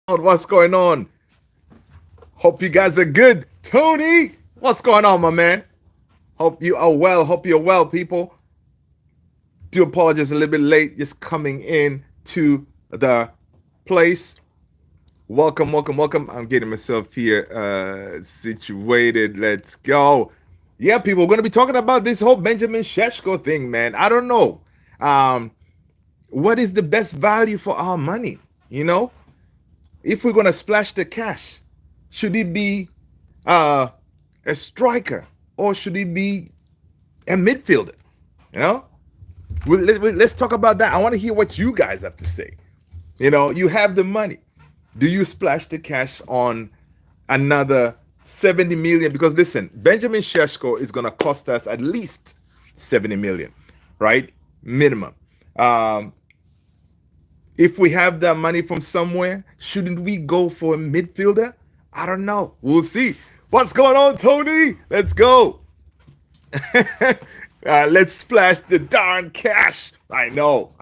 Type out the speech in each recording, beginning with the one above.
What's going on? Hope you guys are good. Tony, what's going on, my man? Hope you are well. Hope you're well, people. Do apologize a little bit late, just coming in to the place. Welcome, welcome, welcome. I'm getting myself here situated. Let's go. Yeah, people, we're going to be talking about this whole Benjamin Sesko thing, man. I don't know. Um, what is the best value for our money? You know, if we're going to splash the cash, should it be uh, a striker or should it be a midfielder? You know, let's talk about that. I want to hear what you guys have to say. You know, you have the money. Do you splash the cash on another 70 million? Because listen, Benjamin Sesko is going to cost us at least 70 million, right? Minimum. Um, if we have that money from somewhere, shouldn't we go for a midfielder? I don't know. We'll see. What's going on, Tony? Let's go. Let's splash the darn cash. I know.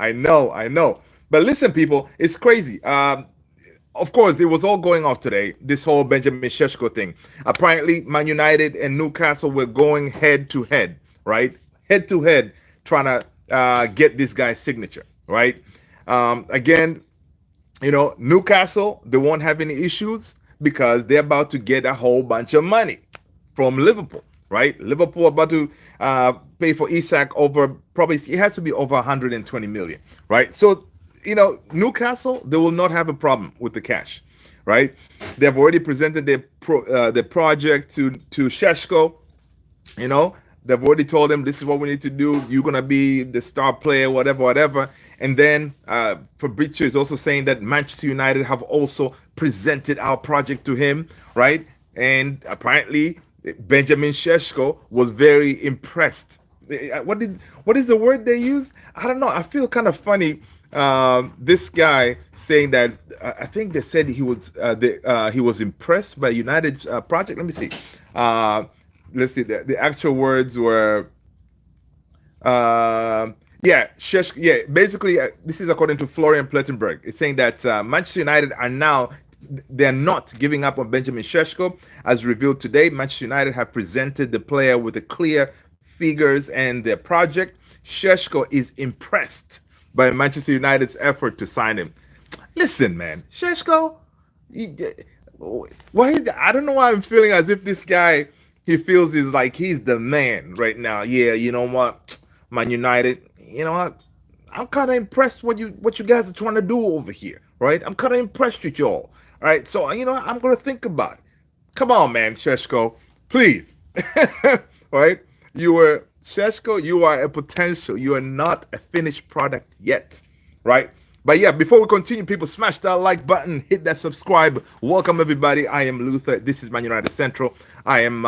But listen, people, it's crazy. Of course, it was all going off today, this whole Benjamin Sesko thing. Apparently, Man United and Newcastle were going head to head, right? Head to head, trying to get this guy's signature, right? Again, Newcastle, they won't have any issues because they're about to get a whole bunch of money from Liverpool, right? Liverpool about to pay for Isak over, probably it has to be over 120 million, right? So, Newcastle, they will not have a problem with the cash, right? They've already presented their project to Sheshko. They've already told them this is what we need to do. You're gonna be the star player, whatever. And then Fabrizio is also saying that Manchester United have also presented our project to him, right? And apparently Benjamin Sesko was very impressed. What is the word they used? I don't know. I feel kind of funny. This guy saying that I think they said he was impressed by United's project. Let me see. Let's see. The actual words were basically, this is according to Florian Plettenberg. It's saying that Manchester United they're not giving up on Benjamin Sesko. As revealed today, Manchester United have presented the player with the clear figures and their project. Sesko is impressed by Manchester United's effort to sign him. Listen, man, Sesko, I don't know why I'm feeling as if this guy, he feels is like he's the man right now. Yeah, you know what, Man United, I'm kind of impressed what you guys are trying to do over here, right? I'm kind of impressed with y'all, all right? So I'm gonna think about it. Come on, man, Sesko, please, right? Sesko, you are a potential. You are not a finished product yet, right? But yeah, before we continue, people, smash that like button, hit that subscribe. Welcome, everybody. I am Luther. This is Man United Central. I am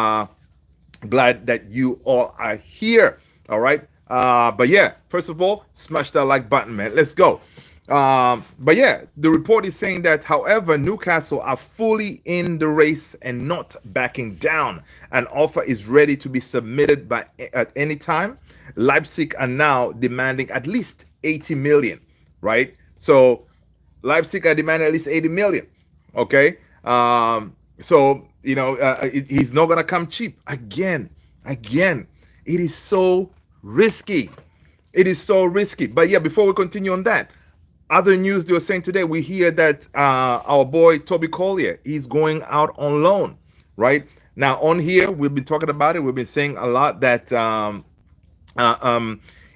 glad that you all are here, all right? But yeah, first of all, smash that like button, man. Let's go. But yeah, the report is saying that, however, Newcastle are fully in the race and not backing down. An offer is ready to be submitted at any time. Leipzig are now demanding at least 80 million, right? So Leipzig are demanding at least 80 million. Okay. So he's not gonna come cheap. Again, it is so risky. It is so risky. But yeah, before we continue on that, other news they were saying today, we hear that our boy Toby Collier is going out on loan, right? Now on here, we've been talking about it. We've been saying a lot that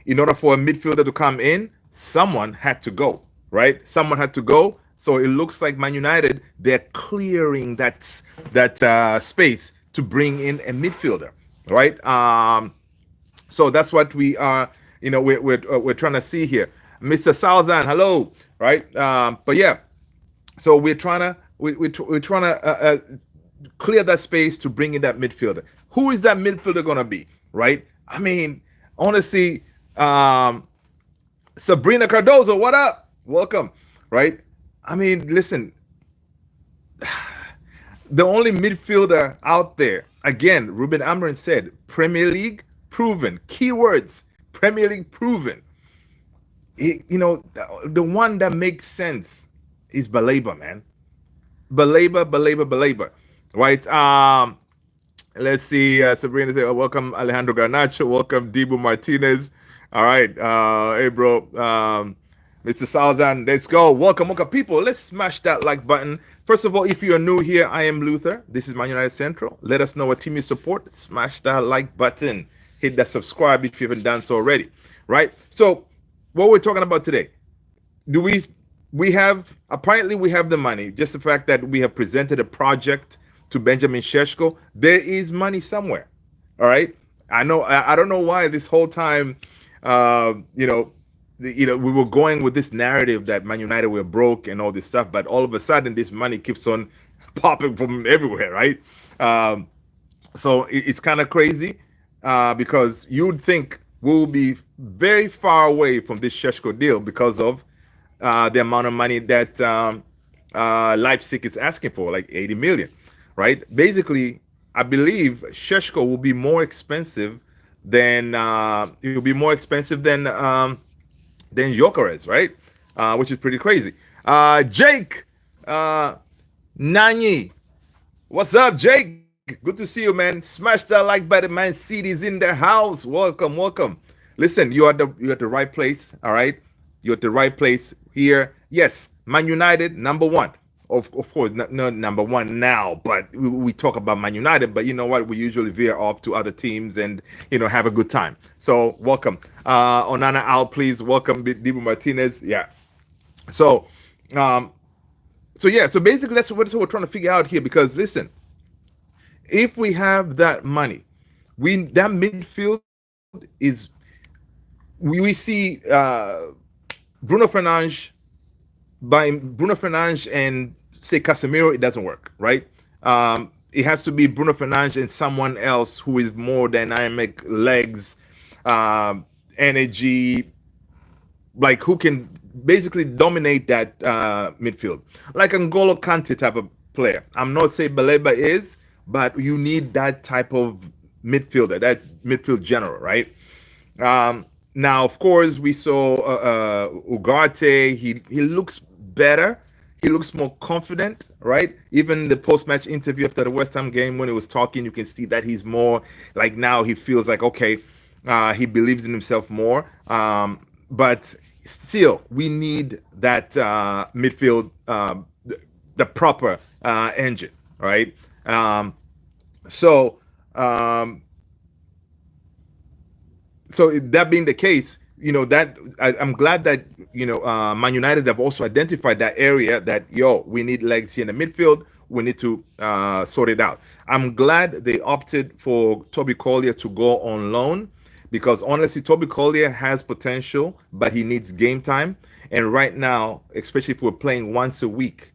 in order for a midfielder to come in, someone had to go, right? Someone had to go. So it looks like Man United, they're clearing that space to bring in a midfielder, right? So that's what we are, we're trying to see here. Mr. Salzan, hello, right? But yeah, so we're trying to clear that space to bring in that midfielder. Who is that midfielder gonna be, right? I mean, honestly, Sabrina Cardozo, what up? Welcome, right? I mean, listen, the only midfielder out there, again, Ruben Amorim said, Premier League proven. Keywords, Premier League proven. The one that makes sense is Baleba, man. belabor, right? Let's see. Sabrina said, "Welcome, Alejandro Garnacho. Welcome, Dibu Martinez. All right, hey, bro, Mr. Salzan. Let's go. Welcome, people. Let's smash that like button. First of all, if you are new here, I am Luther. This is Man United Central. Let us know what team you support. Smash that like button. Hit that subscribe if you haven't done so already. Right. So, what we're talking about today? Do we have apparently we have the money, just the fact that we have presented a project to Benjamin Sesko. There is money somewhere. All right, I don't know why this whole time, you know, we were going with this narrative that Man United were broke and all this stuff, but all of a sudden this money keeps on popping from everywhere, right? um, so it's kind of crazy, because you'd think we'll be very far away from this Sheshko deal because of the amount of money that Leipzig is asking for, like 80 million, right? Basically, I believe Sheshko will be more expensive it will be more expensive than Jokeres, right? Which is pretty crazy. Jake Nani, what's up, Jake? Good to see you, man. Smash that like button, man. CD's in the house. Welcome. Listen, you're at the right place. All right, you're at the right place here. Yes, Man United number one. Of course, not number one now, but we talk about Man United. But you know what? We usually veer off to other teams and have a good time. So welcome, Onana Al, please welcome Dibu Martinez. Yeah. So, um, so basically that's what we're trying to figure out here. Because listen, if we have that money, we that midfield is we see Bruno Fernandes by Bruno Fernandes and say Casemiro, it doesn't work, right? It has to be Bruno Fernandes and someone else who is more dynamic, legs, energy, like who can basically dominate that midfield, like N'Golo Kante type of player. I'm not saying Baleba is, but you need that type of midfielder, that midfield general, right? Now, of course, we saw Ugarte. He looks better. He looks more confident, right? Even the post-match interview after the West Ham game, when he was talking, you can see that he's more like now he feels like okay, he believes in himself more. But still, we need that midfield, the proper engine, right? So. So that being the case, that I'm glad that Man United have also identified that area that we need legs here in the midfield. We need to sort it out. I'm glad they opted for Toby Collier to go on loan, because honestly, Toby Collier has potential, but he needs game time. And right now, especially if we're playing once a week,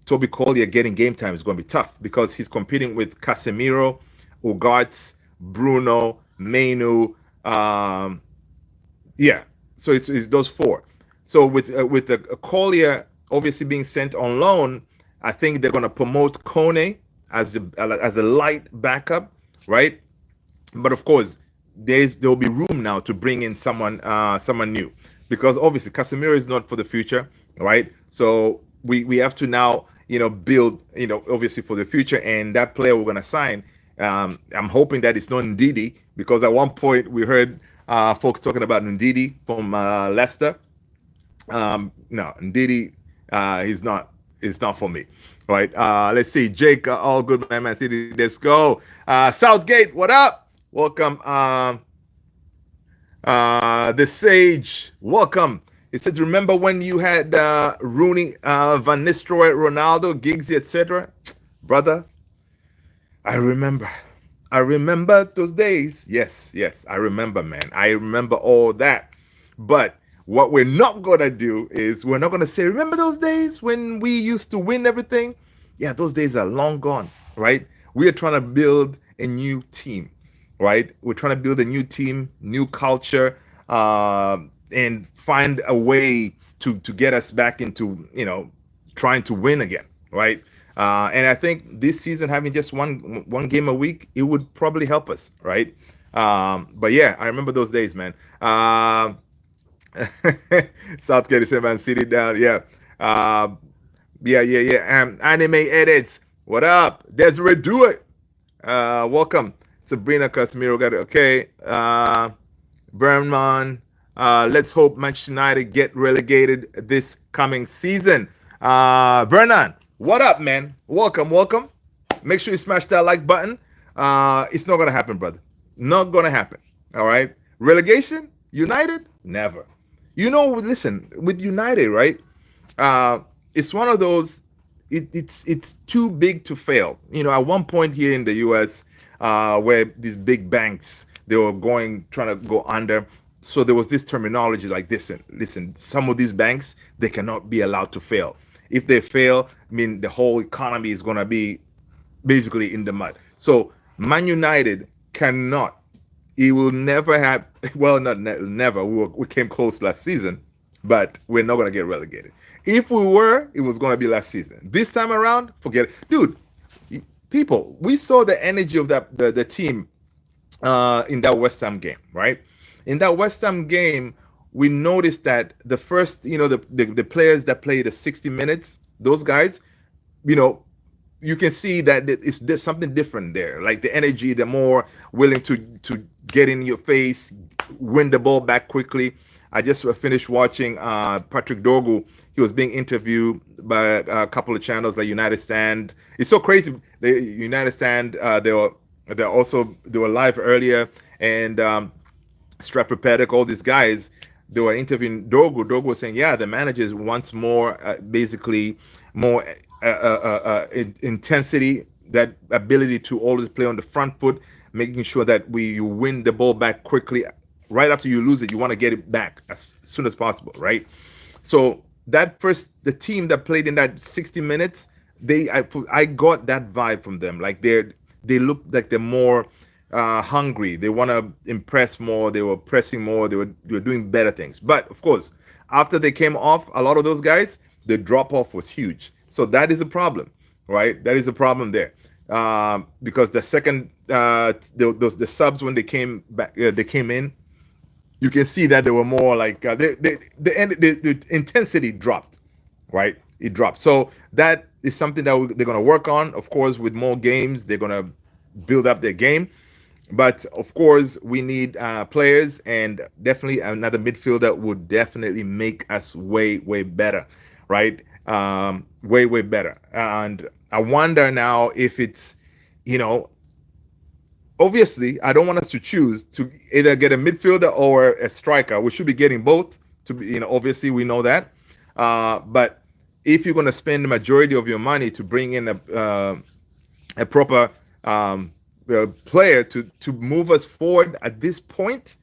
Toby Collier getting game time is going to be tough because he's competing with Casemiro, Ugarte, Bruno, Menu. Yeah, so it's those four. So with the Collier obviously being sent on loan, I think they're going to promote Kone as a light backup, right? But of course, there'll be room now to bring in someone new, because obviously Casemiro is not for the future, right? So we have to now build obviously for the future, and that player we're going to sign. I'm hoping that it's not Ndidi, because at one point we heard folks talking about Ndidi from Leicester. No, Ndidi, he's not. It's not for me, right? Let's see, Jake, all good, man. City, let's go. Southgate, what up? Welcome. The Sage, welcome. It says, remember when you had Rooney, Van Nistelrooy, Ronaldo, Giggsy, etc. Brother, I remember. I remember those days. Yes, I remember, man. I remember all that. But what we're not going to do is we're not going to say, remember those days when we used to win everything? Yeah, those days are long gone, right? We are trying to build a new team, right? We're trying to build a new team, new culture, and find a way to get us back into, trying to win again, right? And I think this season, having just one game a week, it would probably help us, right? But yeah, I remember those days, man. Southgate is Man City down, yeah. Yeah. Anime edits. What up? Desiree, do it. Welcome. Sabrina Casimiro got it. Okay. Burnman. Let's hope Manchester United get relegated this coming season. Vernon, what up, man? Welcome. Make sure you smash that like button. It's not gonna happen, brother. Not gonna happen. All right. Relegation? United? Never. Listen, with United, right? Uh, it's one of those. It's too big to fail. At one point here in the U.S., where these big banks they were trying to go under. So there was this terminology like, listen, some of these banks they cannot be allowed to fail. If they fail, I mean the whole economy is gonna be basically in the mud. So Man United cannot. It will never have. Well, not never. We came close last season, but we're not gonna get relegated. If we were, it was gonna be last season. This time around, forget it, dude. People, we saw the energy of the team in that West Ham game, right? In that West Ham game, we noticed that the first, the players that played the 60 minutes, those guys, you know, you can see that there's something different there. Like the energy, they're more willing to get in your face, win the ball back quickly. I just finished watching Patrick Dorgu. He was being interviewed by a couple of channels like United Stand. It's so crazy. The United Stand, they were live earlier, and Strapper all these guys, they were interviewing Dorgu. Dorgu was saying, yeah, the managers wants more, basically more intensity, that ability to always play on the front foot, making sure that you win the ball back quickly. Right after you lose it, you want to get it back as soon as possible, right? So the team that played in that 60 minutes, I got that vibe from them. Like they look like they're more hungry. They want to impress more. They were pressing more. They were doing better things. But of course, after they came off, a lot of those guys, the drop off was huge. So that is a problem, right? That is a problem there, because the second the subs, when they came back, they came in. You can see that they were more like the intensity dropped, right? It dropped. So that is something that they're going to work on. Of course, with more games, they're going to build up their game. But of course, we need players, and definitely another midfielder would definitely make us way better, right? Way better. And I wonder now if it's, obviously, I don't want us to choose to either get a midfielder or a striker. We should be getting both. Obviously, we know that. But if you're going to spend the majority of your money to bring in a proper player to move us forward at this point,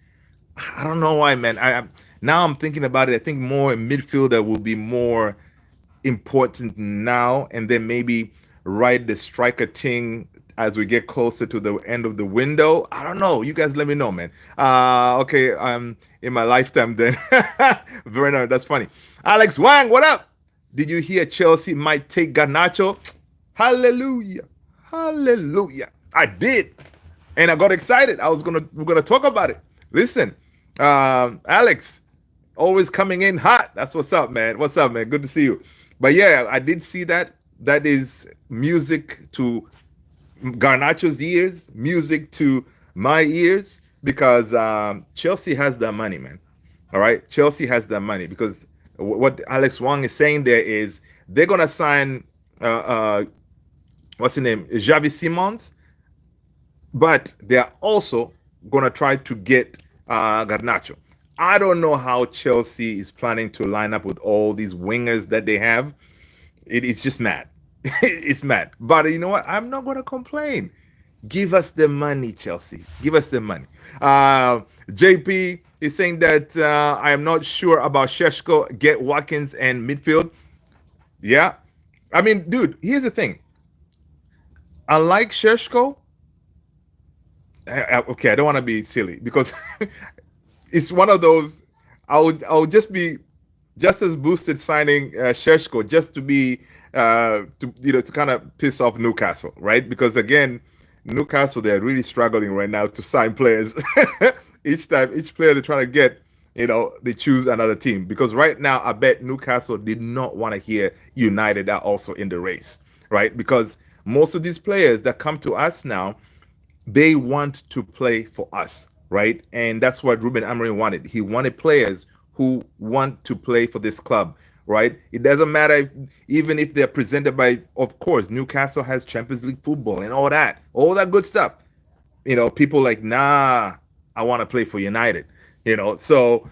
I don't know why, man. Now I'm thinking about it. I think more a midfielder will be more important now, and then maybe ride the striker thing as we get closer to the end of the window. I don't know. You guys let me know, man. Okay, in my lifetime then. Very nice. That's funny. Alex Wang, what up? Did you hear Chelsea might take Garnacho? Hallelujah. I did. And I got excited. We're gonna talk about it. Listen, Alex, always coming in hot. That's what's up, man. What's up, man? Good to see you. But yeah, I did see that. That is music to Garnacho's ears, music to my ears, because Chelsea has the money, man. All right, Chelsea has the money, because what Alex Wang is saying there is they're gonna sign what's his name, Xavi Simons, but they're also gonna try to get Garnacho. I don't know how Chelsea is planning to line up with all these wingers that they have. It's just mad. It's mad. But you know what? I'm not going to complain. Give us the money, Chelsea. Give us the money. JP is saying that I am not sure about Sesko. Get Watkins and midfield. Yeah. I mean, dude, here's the thing. I like Sesko. Okay, I don't want to be silly, because it's one of those. I would just be just as boosted signing Sesko just to be to kind of piss off Newcastle, right? Because again, Newcastle, they're really struggling right now to sign players. Each player they're trying to get they choose another team. Because right now, I bet Newcastle did not want to hear United are also in the race, right? Because most of these players that come to us now, they want to play for us, right? And that's what Ruben Amorim wanted. He wanted players who want to play for this club, right? It doesn't matter even if they're presented by, of course, Newcastle has Champions League football and all that good stuff. People like, nah, I want to play for United. So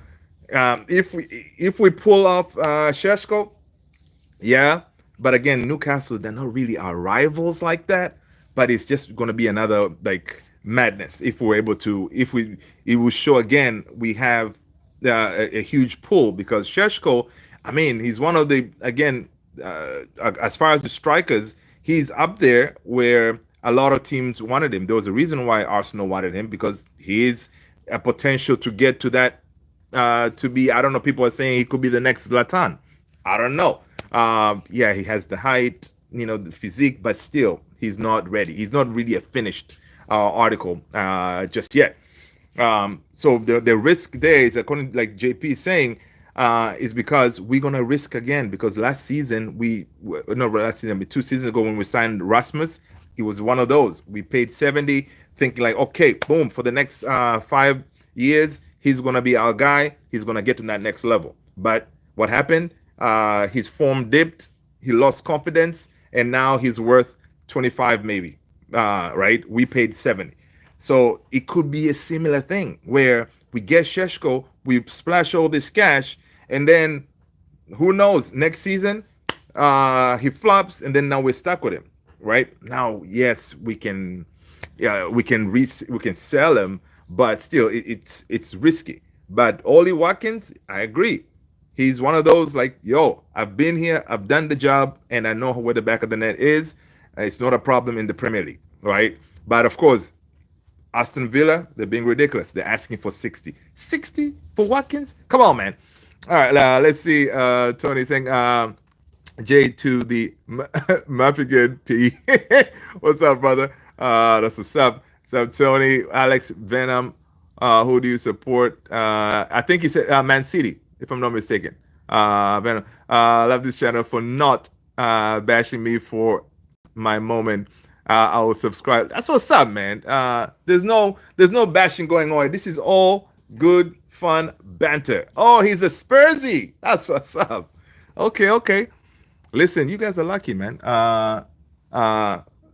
if we pull off Sheshko, yeah, but again, Newcastle, they're not really our rivals like that. But it's just going to be another like madness if we're able to. If we, it will show again we have a huge pull because Sheshko, I mean, he's one of the again as far as the strikers, he's up there where a lot of teams wanted him. There was a reason why Arsenal wanted him because he is a potential to get to that to be. I don't know. People are saying he could be the next Zlatan. I don't know. Yeah, he has the height, the physique, but still, he's not ready. He's not really a finished article just yet. So the risk there is, according to like JP is saying, is because we're gonna risk again. Because last season last season, but 2 seasons ago when we signed Rasmus, it was one of those. We paid 70, thinking like, okay, boom, for the next 5 years, he's gonna be our guy. He's gonna get to that next level. But what happened? His form dipped. He lost confidence, and now he's worth 25 maybe. Right? We paid 70. So it could be a similar thing where we get Sheshko, we splash all this cash, and then who knows? Next season, he flops, and then now we're stuck with him. Right now, yes, we can, yeah, we can sell him, but still, it's risky. But Ollie Watkins, I agree. He's one of those like, yo, I've been here, I've done the job, and I know where the back of the net is. It's not a problem in the Premier League, right? But of course, Aston Villa, they're being ridiculous. They're asking for 60. 60 for Watkins? Come on, man. All right, let's see. Tony saying, J to the Maffigan P. What's up, brother? That's what's up. What's up, Tony? Alex Venom. Who do you support? I think he said Man City, if I'm not mistaken. Venom. Love this channel for not bashing me for my moment. I will subscribe. That's what's up, man. There's no bashing going on. This is all good, fun banter. Oh, he's a Spursy. That's what's up. Okay. Listen, you guys are lucky, man.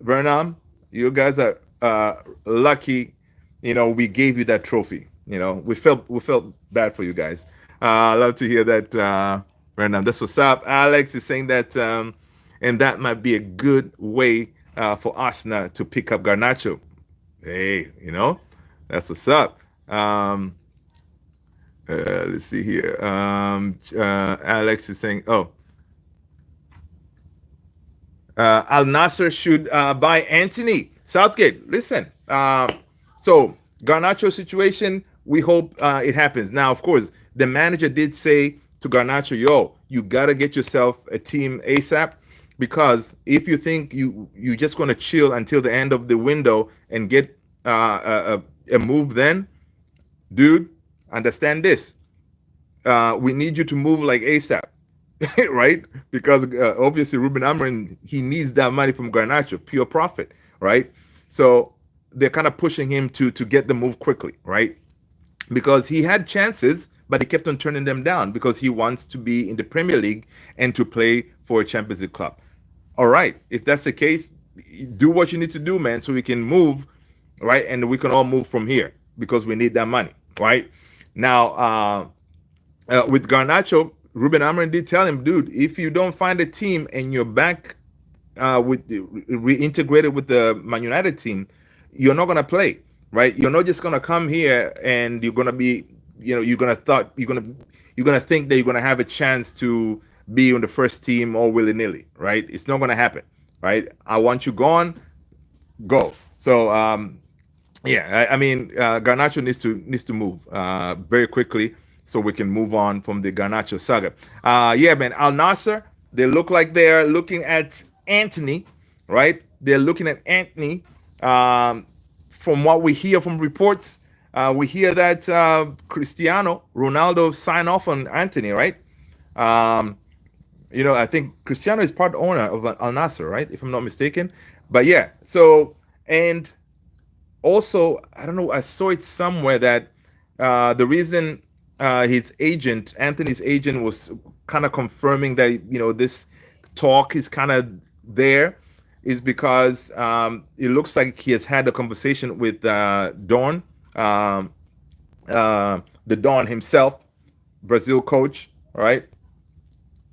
Vernon, you guys are lucky. We gave you that trophy. We felt bad for you guys. I love to hear that, Vernon. That's what's up. Alex is saying that, and that might be a good way for Arsenal to pick up Garnacho. Hey, that's what's up. Let's see here. Alex is saying, Al Nasser should buy Antony. Southgate, listen. So Garnacho situation, we hope it happens. Now, of course, the manager did say to Garnacho, yo, you got to get yourself a team ASAP. Because if you think you're just going to chill until the end of the window and get a move then, dude, understand this. We need you to move like ASAP, right? Because obviously Ruben Amorim, he needs that money from Garnacho, pure profit, right? So they're kind of pushing him to get the move quickly, right? Because he had chances, but he kept on turning them down because he wants to be in the Premier League and to play for a Champions League club. All right, if that's the case, do what you need to do, man, so we can move, right? And we can all move from here because we need that money, right? Now, with Garnacho, Ruben Amorim did tell him, dude, if you don't find a team and you're back reintegrated with the Man United team, you're not gonna play, right? You're not just gonna come here and you're gonna be, you're gonna think that you're gonna have a chance to be on the first team all willy-nilly, right? It's not going to happen, right? I want you gone, go. So, yeah, I mean, Garnacho needs to move very quickly so we can move on from the Garnacho saga. Yeah, man, Al Nasser, they look like they're looking at Antony, right? They're looking at Antony. From what we hear from reports, We hear that Cristiano Ronaldo signed off on Antony, right? Um, I think Cristiano is part owner of Al Nasser, right? If I'm not mistaken. But yeah, so and also I don't know, I saw it somewhere that the reason his agent, Anthony's agent, was kind of confirming that this talk is kind of there is because it looks like he has had a conversation with Dawn, um, the Dawn himself, Brazil coach, all right?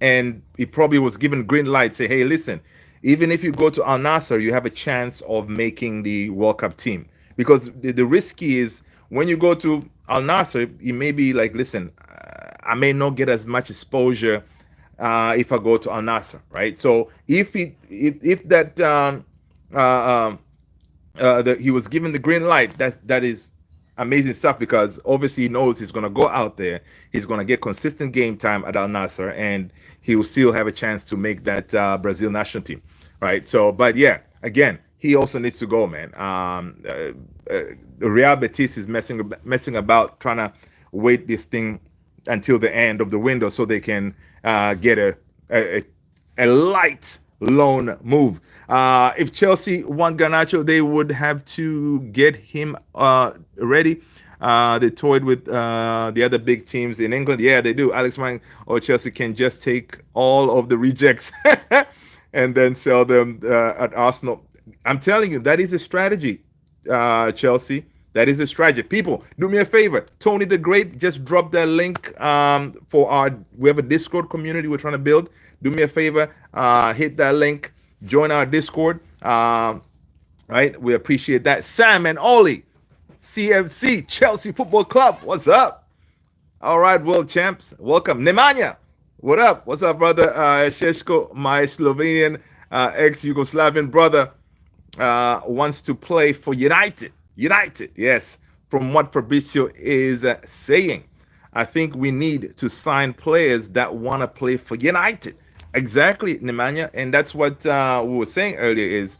And he probably was given green light, say, hey, listen, even if you go to Al Nasser, you have a chance of making the World Cup team. Because the risky is when you go to Al Nasser, you may be like, listen, I may not get as much exposure if I go to Al Nasser, right? So if that that he was given the green light, that is amazing stuff because obviously he knows he's going to go out there, he's going to get consistent game time at Al Nasser, and he will still have a chance to make that Brazil national team, right? So, but yeah, again, he also needs to go, man. Real Betis is messing about trying to wait this thing until the end of the window so they can get a, a light loan move. If Chelsea want Garnacho, they would have to get him ready. They toyed with the other big teams in England. Yeah, they do. Alex Mang or Chelsea can just take all of the rejects and then sell them at Arsenal. I'm telling you, that is a strategy, Chelsea. That is a strategy. People, do me a favor. Tony the Great just dropped that link for we have a Discord community we're trying to build. Do me a favor, hit that link, join our Discord. Right, we appreciate that. Sam and Ollie, CFC, Chelsea Football Club, what's up? All right, world champs, welcome. Nemanja, what up? What's up, brother? Sesko, my Slovenian ex-Yugoslavian brother, wants to play for United. United, yes. From what Fabrizio is saying, I think we need to sign players that want to play for United. Exactly, Nemanja, and that's what we were saying earlier. Is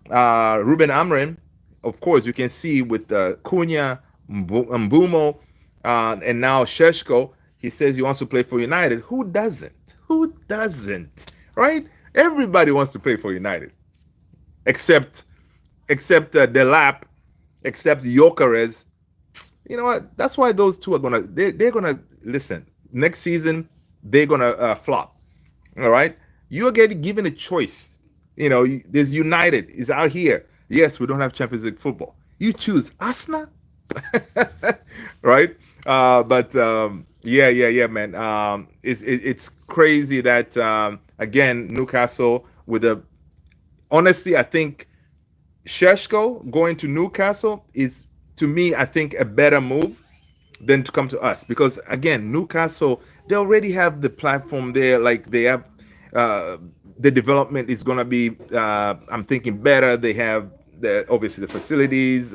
Ruben Amorim, of course, you can see with Cunha, Mbumo, and now Sesko. He says he wants to play for United. Who doesn't? Who doesn't? Right? Everybody wants to play for United, except Delap, except Jokeres. You know what? That's why those two are they're gonna listen. Next season, they're gonna flop. All right, you're getting given a choice. There's United is out here. Yes, we don't have Champions League football. You choose Arsenal, right? But yeah, man. It's crazy that again Newcastle with a. Honestly, I think Sheshko going to Newcastle is, to me, I think a better move than to come to us because again, Newcastle, they already have the platform there. Like they have the development is gonna be, I'm thinking, better. They have obviously the facilities,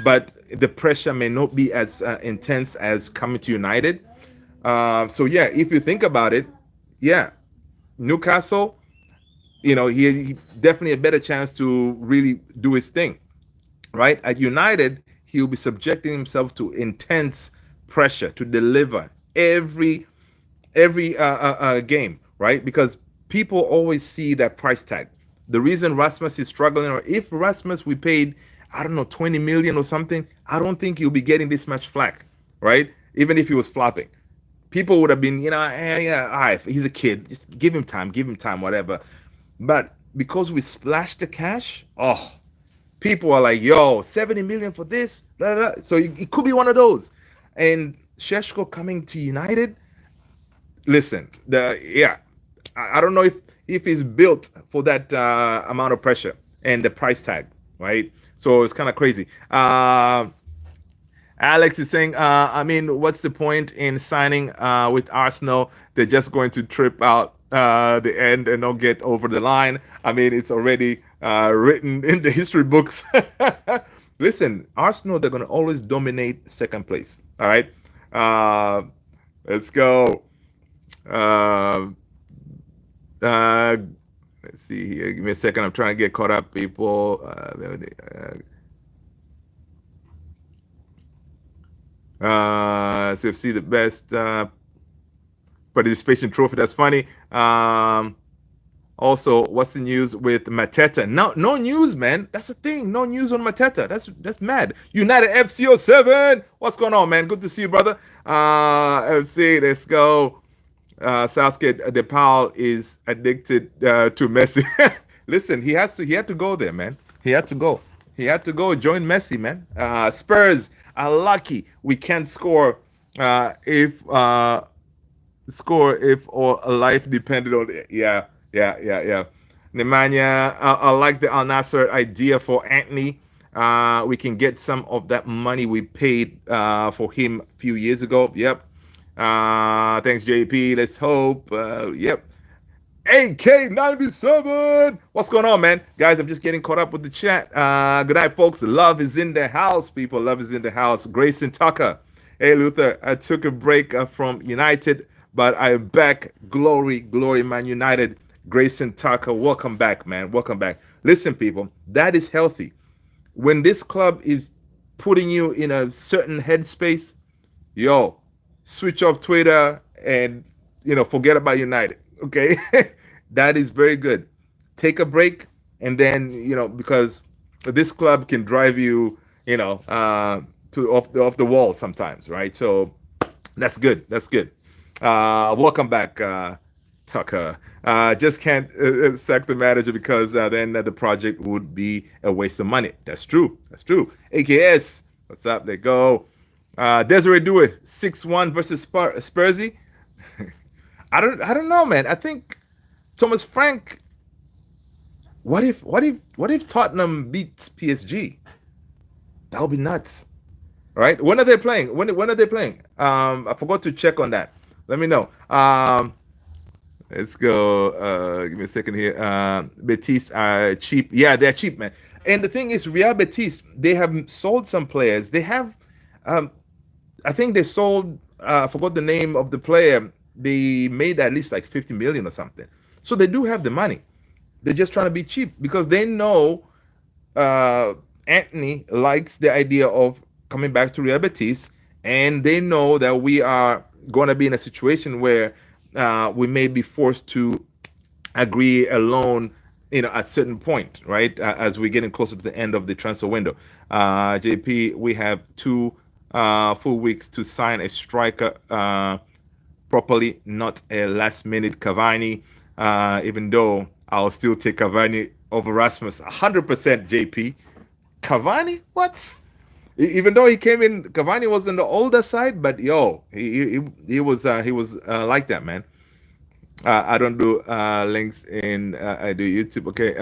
but the pressure may not be as intense as coming to United. So yeah, if you think about it, yeah, Newcastle, he definitely a better chance to really do his thing, right? At United, he'll be subjecting himself to intense pressure to deliver every game, right? Because people always see that price tag. The reason Rasmus is struggling, or if Rasmus we paid, I don't know, 20 million or something, I don't think he'll be getting this much flack, right? Even if he was flopping. People would have been, yeah, all right, he's a kid, just give him time, whatever. But because we splashed the cash, people are like, yo, 70 million for this, blah, blah, blah. So it could be one of those. And Sheshko coming to United, listen, I don't know if he's built for that amount of pressure and the price tag, right? So it's kind of crazy. Alex is saying, what's the point in signing with Arsenal? They're just going to trip out the end and not get over the line. It's already written in the history books. Listen, Arsenal, they're going to always dominate second place. All right. Let's go. Let's see here. Give me a second. I'm trying to get caught up, people. CFC the best participation trophy. That's funny. Also, what's the news with Mateta? No news, man. That's the thing. No news on Mateta. That's mad. United FCO7. What's going on, man? Good to see you, brother. FC, let's go. Sasuke DePaul is addicted to Messi. Listen, he had to go there, man. He had to go. He had to go join Messi, man. Spurs are lucky we can't if or a life depended on it. Yeah. Nemanja, I like the Al Nasser idea for Antony. We can get some of that money we paid for him a few years ago. Yep. Thanks, JP. Let's hope. Yep. AK97. What's going on, man? Guys, I'm just getting caught up with the chat. Good night, folks. Love is in the house, people. Love is in the house. Grayson Tucker. Hey, Luther. I took a break from United, but I'm back. Glory, Man United. Grayson Tucker, welcome back, man. Welcome back. Listen, people, that is healthy. When this club is putting you in a certain headspace, yo, switch off Twitter and, forget about United. Okay. That is very good. Take a break, and then, because this club can drive you, to off the wall sometimes, right? So that's good. Welcome back, Tucker. Just can't sack the manager because then the project would be a waste of money. That's true. AKS, what's up? They go. Desiree Dewey, 6-1 versus Spursy. I don't know, man. I think Thomas Frank. What if Tottenham beats PSG? That would be nuts. Right? When are they playing? When are they playing? I forgot to check on that. Let me know. Let's go. Give me a second here. Betis are cheap. Yeah, they're cheap, man. And the thing is, Real Betis, they have sold some players. They have, I think they sold. I forgot the name of the player. They made at least like 50 million or something. So they do have the money. They're just trying to be cheap because they know Antony likes the idea of coming back to Real Betis, and they know that we are going to be in a situation where we may be forced to agree a loan, at certain point, right? As we're getting closer to the end of the transfer window. JP, we have 2 full weeks to sign a striker properly, not a last-minute Cavani, even though I'll still take Cavani over Rasmus 100%, JP. Cavani? What? Even though he came in, Cavani was on the older side, but yo, he was like that, man. I don't do links in I do YouTube. Okay,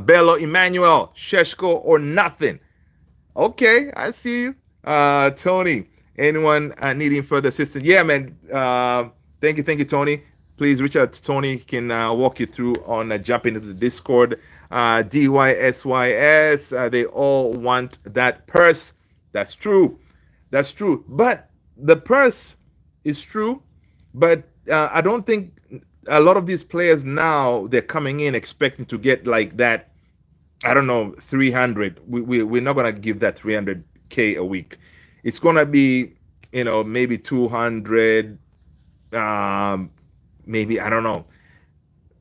Bello, Emmanuel, Sesko, or nothing. Okay, I see you. Tony, anyone needing further assistance? Yeah, man. Thank you, Tony. Please reach out to Tony. He can walk you through on jumping into the Discord. DYSYS, they all want that purse. That's true. But the purse is true. But I don't think a lot of these players now, they're coming in expecting to get like that. I don't know, 300. We're not going to give that 300K a week. It's going to be, maybe 200, maybe, I don't know.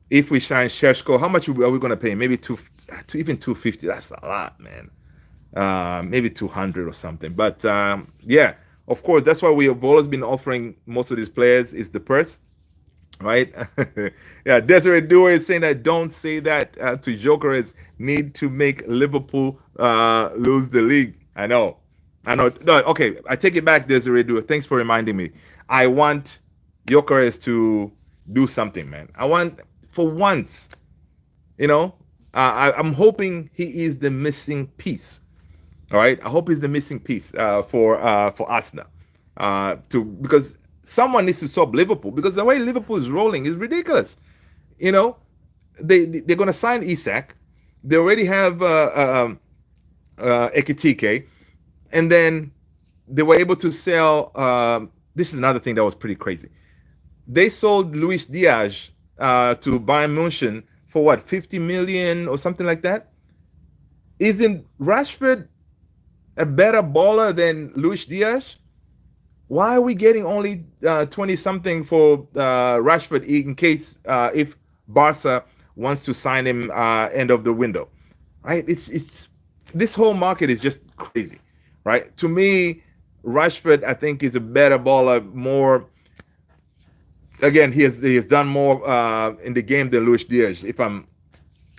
If we sign Sheshko, how much are we going to pay? Maybe even 250. That's a lot, man. Maybe 200 or something. But yeah, of course, that's why we have always been offering most of these players is the purse, right? Yeah, Desiree Dewey is saying that don't say that to Jokeres. Need to make Liverpool lose the league. I know. No, okay, I take it back, Desiree Dewey. Thanks for reminding me. I want Jokeres to do something, man. I want, for once, I'm hoping he is the missing piece. All right, I hope he's the missing piece for Arsenal, because someone needs to stop Liverpool, because the way Liverpool is rolling is ridiculous. They're going to sign Isak. They already have Ekitike, and then they were able to sell. This is another thing that was pretty crazy. They sold Luis Diaz to Bayern München for what, 50 million or something like that. Isn't Rashford a better baller than Luis Diaz? Why are we getting only 20 something for Rashford in case if Barca wants to sign him end of the window, right? It's this whole market is just crazy, right? To me, Rashford I think is a better baller, more again he has done more in the game than Luis Diaz. If I'm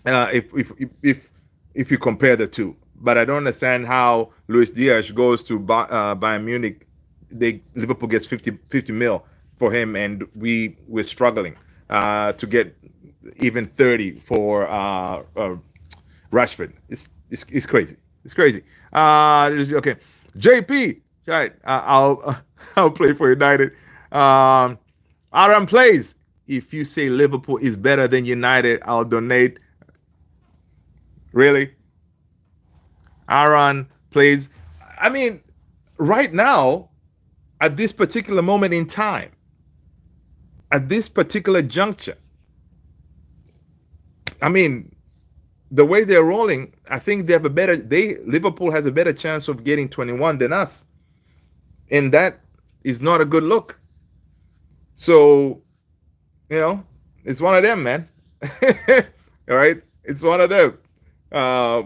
if you compare the two, but I don't understand how Luis Diaz goes to Bayern Munich. Liverpool gets 50 mil for him, and we're struggling to get even 30 for Rashford. It's crazy. It's crazy. Okay, JP. Right, I'll play for United. Aaron plays. If you say Liverpool is better than United, I'll donate. Really? Aaron plays. I mean, right now, at this particular moment in time, at this particular juncture, I mean, the way they're rolling, I think they have a better. Liverpool has a better chance of getting 21 than us, and that is not a good look. So, it's one of them, man. All right, it's one of them.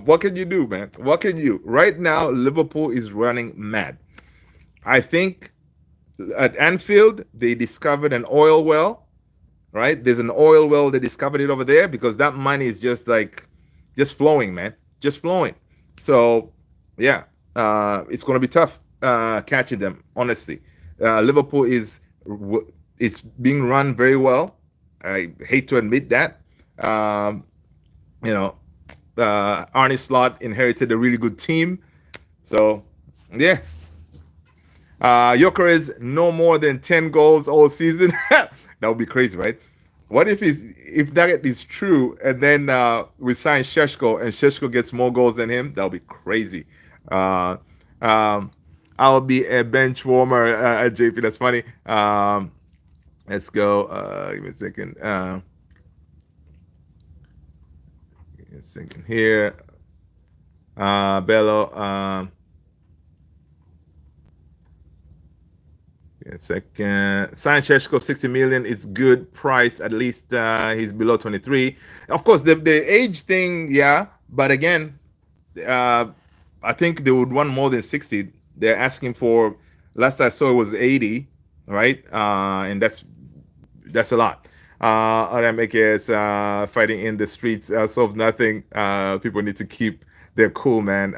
What can you do, man? What can you? Right now, Liverpool is running mad. I think at Anfield they discovered an oil well. Right, there's an oil well. They discovered it over there because that money is just flowing, man, just flowing. So, yeah, it's going to be tough catching them. Honestly, Liverpool is being run very well. I hate to admit that. Arne Slot inherited a really good team. So, yeah. Gyökeres no more than 10 goals all season. That would be crazy, right? What if that is true, and then we sign Sesko, and Sesko gets more goals than him? That would be crazy. I'll be a bench warmer at JP. That's funny. Let's go. Give me a second. Give me a second here. Bello. A second. Sign Sheshko 60 million. It's good price. At least he's below 23. Of course, the age thing, yeah. But again, I think they would want more than 60. They're asking for. Last I saw it was 80, right? And that's a lot. RMAKS fighting in the streets solve nothing. People need to keep their cool, man.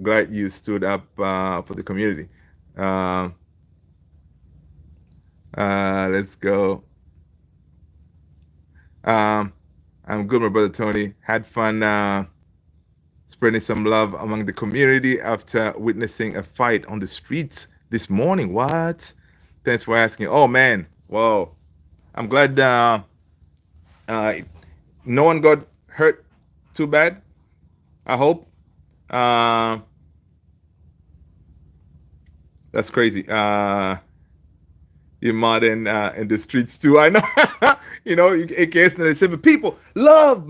Glad you stood up for the community. Let's go. I'm good, my brother Tony. Had fun spreading some love among the community after witnessing a fight on the streets this morning. What? Thanks for asking. Oh, man. Whoa. I'm glad no one got hurt too bad. I hope. That's crazy. You're modern in the streets too. I know. AKS 97. People, love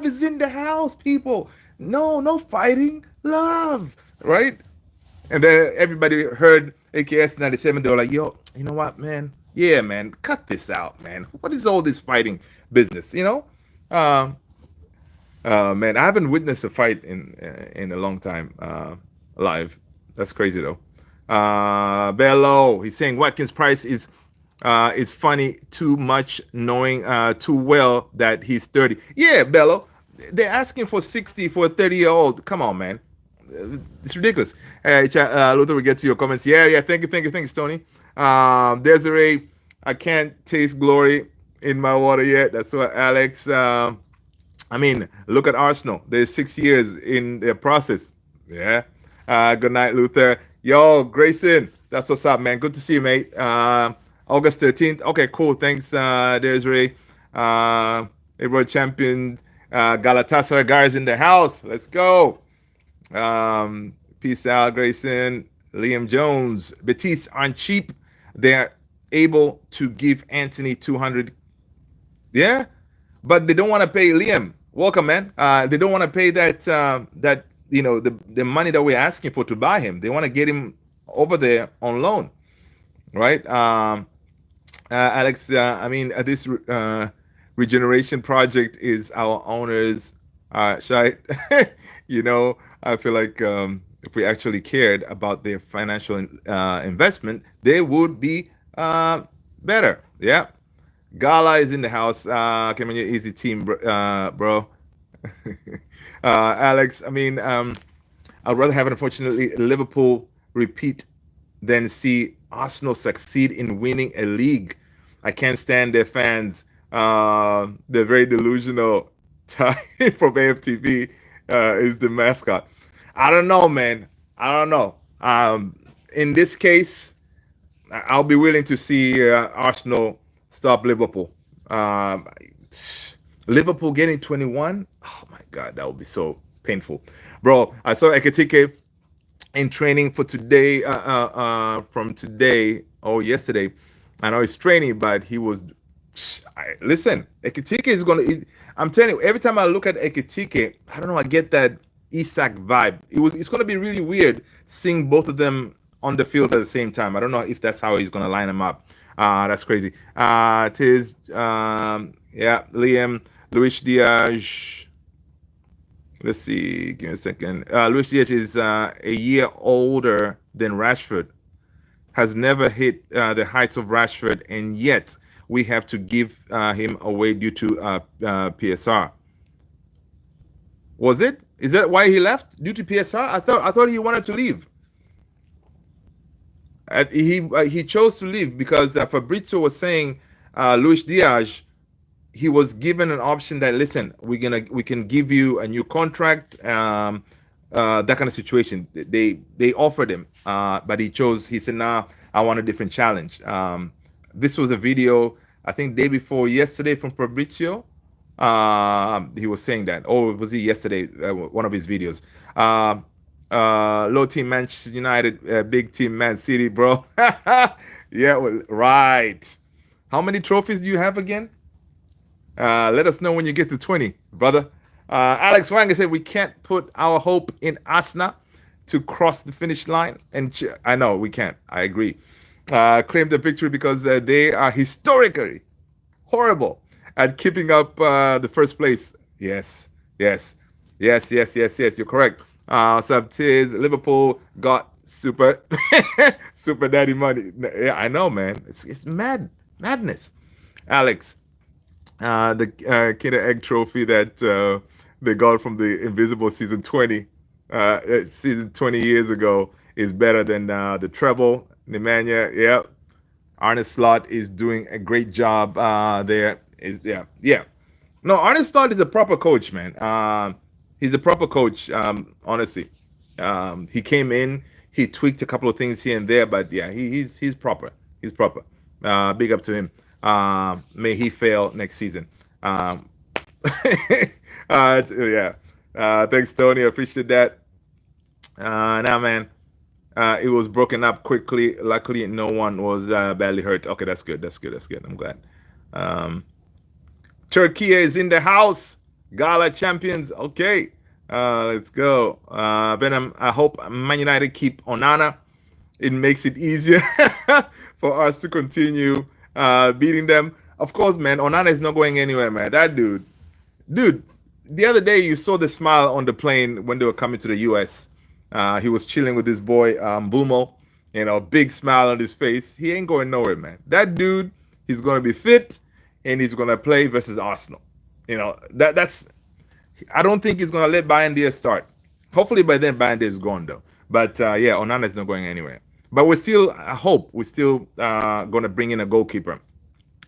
is in the house, people. No fighting. Love. Right? And then everybody heard AKS 97. They were like, yo, you know what, man? Yeah, man, cut this out, man. What is all this fighting business? Man, I haven't witnessed a fight in a long time live. That's crazy though. Bello, he's saying Watkins' price is funny too much, knowing too well that he's 30. Yeah, Bello, they're asking for 60 for a 30-year-old. Come on, man. It's ridiculous. Luther, we get to your comments. Yeah. Thank you, Tony. There's I can't taste glory in my water yet. That's what Alex. Look at Arsenal. They're 6 years in their process. Yeah. Good night, Luther. Yo, Grayson. That's what's up, man. Good to see you, mate. August 13th. Okay, cool. Thanks, there's Ray. World champion Galatasaray guys in the house. Let's go. Peace out, Grayson. Liam Jones. Betis aren't cheap. They're able to give Antony 200. Yeah, but they don't want to pay Liam. Welcome, man. They don't want to pay that the money that we're asking for to buy him. They want to get him over there on loan. right? Alex, I mean, this regeneration project is our owners' shite. You know, I feel like if we actually cared about their financial investment, they would be better. Yeah. Gala is in the house. Come on, your easy team, bro. Alex, I mean, I'd rather have, unfortunately, Liverpool repeat than see Arsenal succeed in winning a league. I can't stand their fans. They're very delusional. Ty from AFTV is the mascot. I don't know, man. I don't know. In this case, I'll be willing to see Arsenal stop Liverpool. Um, Liverpool getting 21. Oh my God, that would be so painful, bro. I saw Ekitike in training for today, from today or yesterday. I know he's training, but he was. Listen, Ekitike is gonna. I'm telling you, every time I look at Ekitike, I don't know. I get that Isak vibe. It's gonna be really weird seeing both of them on the field at the same time. I don't know if that's how he's gonna line them up. That's crazy. Tis yeah, Liam, Luis Diaz. Let's see. Give me a second. Luis Diaz is a year older than Rashford. Has never hit the heights of Rashford, and yet we have to give him away due to PSR. Was it? Is that why he left? Due to PSR? I thought he wanted to leave. He chose to leave because Fabrizio was saying Luis Diaz, he was given an option that, listen, we can give you a new contract, that kind of situation. They offered him, but he chose. He said, "Nah, I want a different challenge." This was a video, I think, day before yesterday from Fabrizio. He was saying that. Oh, was he yesterday? One of his videos. Low team Manchester United, big team Man City, bro. Yeah, well, right. How many trophies do you have again? Let us know when you get to 20, brother. Alex Wang said we can't put our hope in Asna to cross the finish line. And I know we can't. I agree. Claim the victory because they are historically horrible at keeping up the first place. Yes, yes, yes, yes, yes, yes. You're correct. Subtiz, Liverpool got super daddy money. Yeah, I know, man. It's madness. Alex, the Kinder Egg trophy that they got from the Invisible season 20 years ago is better than the treble. Nemanja, yeah. Arne Slot is doing a great job there. Yeah. No, Arne Slot is a proper coach, man. He's a proper coach, honestly. He came in, he tweaked a couple of things here and there, but yeah, he's proper. He's proper. Big up to him. May he fail next season. Yeah. Thanks, Tony. I appreciate that. Now, man, it was broken up quickly. Luckily, no one was badly hurt. Okay, that's good. That's good. That's good. I'm glad. Turkey is in the house. Gala champions. Okay. Let's go. Venom, I hope Man United keep Onana. It makes it easier for us to continue beating them. Of course, man, Onana is not going anywhere, man. That dude, the other day you saw the smile on the plane when they were coming to the US. He was chilling with his boy, Bumo, big smile on his face. He ain't going nowhere, man. That dude, he's going to be fit and he's going to play versus Arsenal. That's, I don't think he's going to let Bayern start. Hopefully by then Bayern is gone, though. But yeah, Onana is not going anywhere. But we're still, I hope, we're still going to bring in a goalkeeper.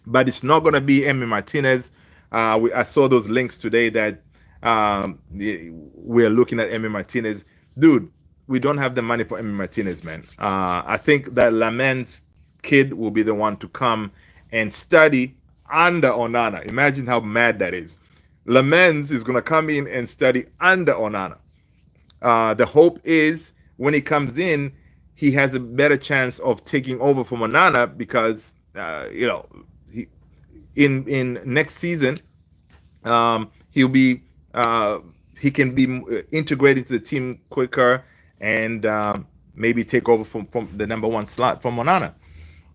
But it's not going to be Emi Martinez. I saw those links today that we're looking at Emi Martinez. Dude, we don't have the money for Emi Martinez, man. I think that Lamen's kid will be the one to come and study under Onana. Imagine how mad that is. Lamens is going to come in and study under Onana. The hope is when he comes in, he has a better chance of taking over from Onana because, in next season, he'll be he can be integrated into the team quicker and maybe take over from the number one slot from Onana.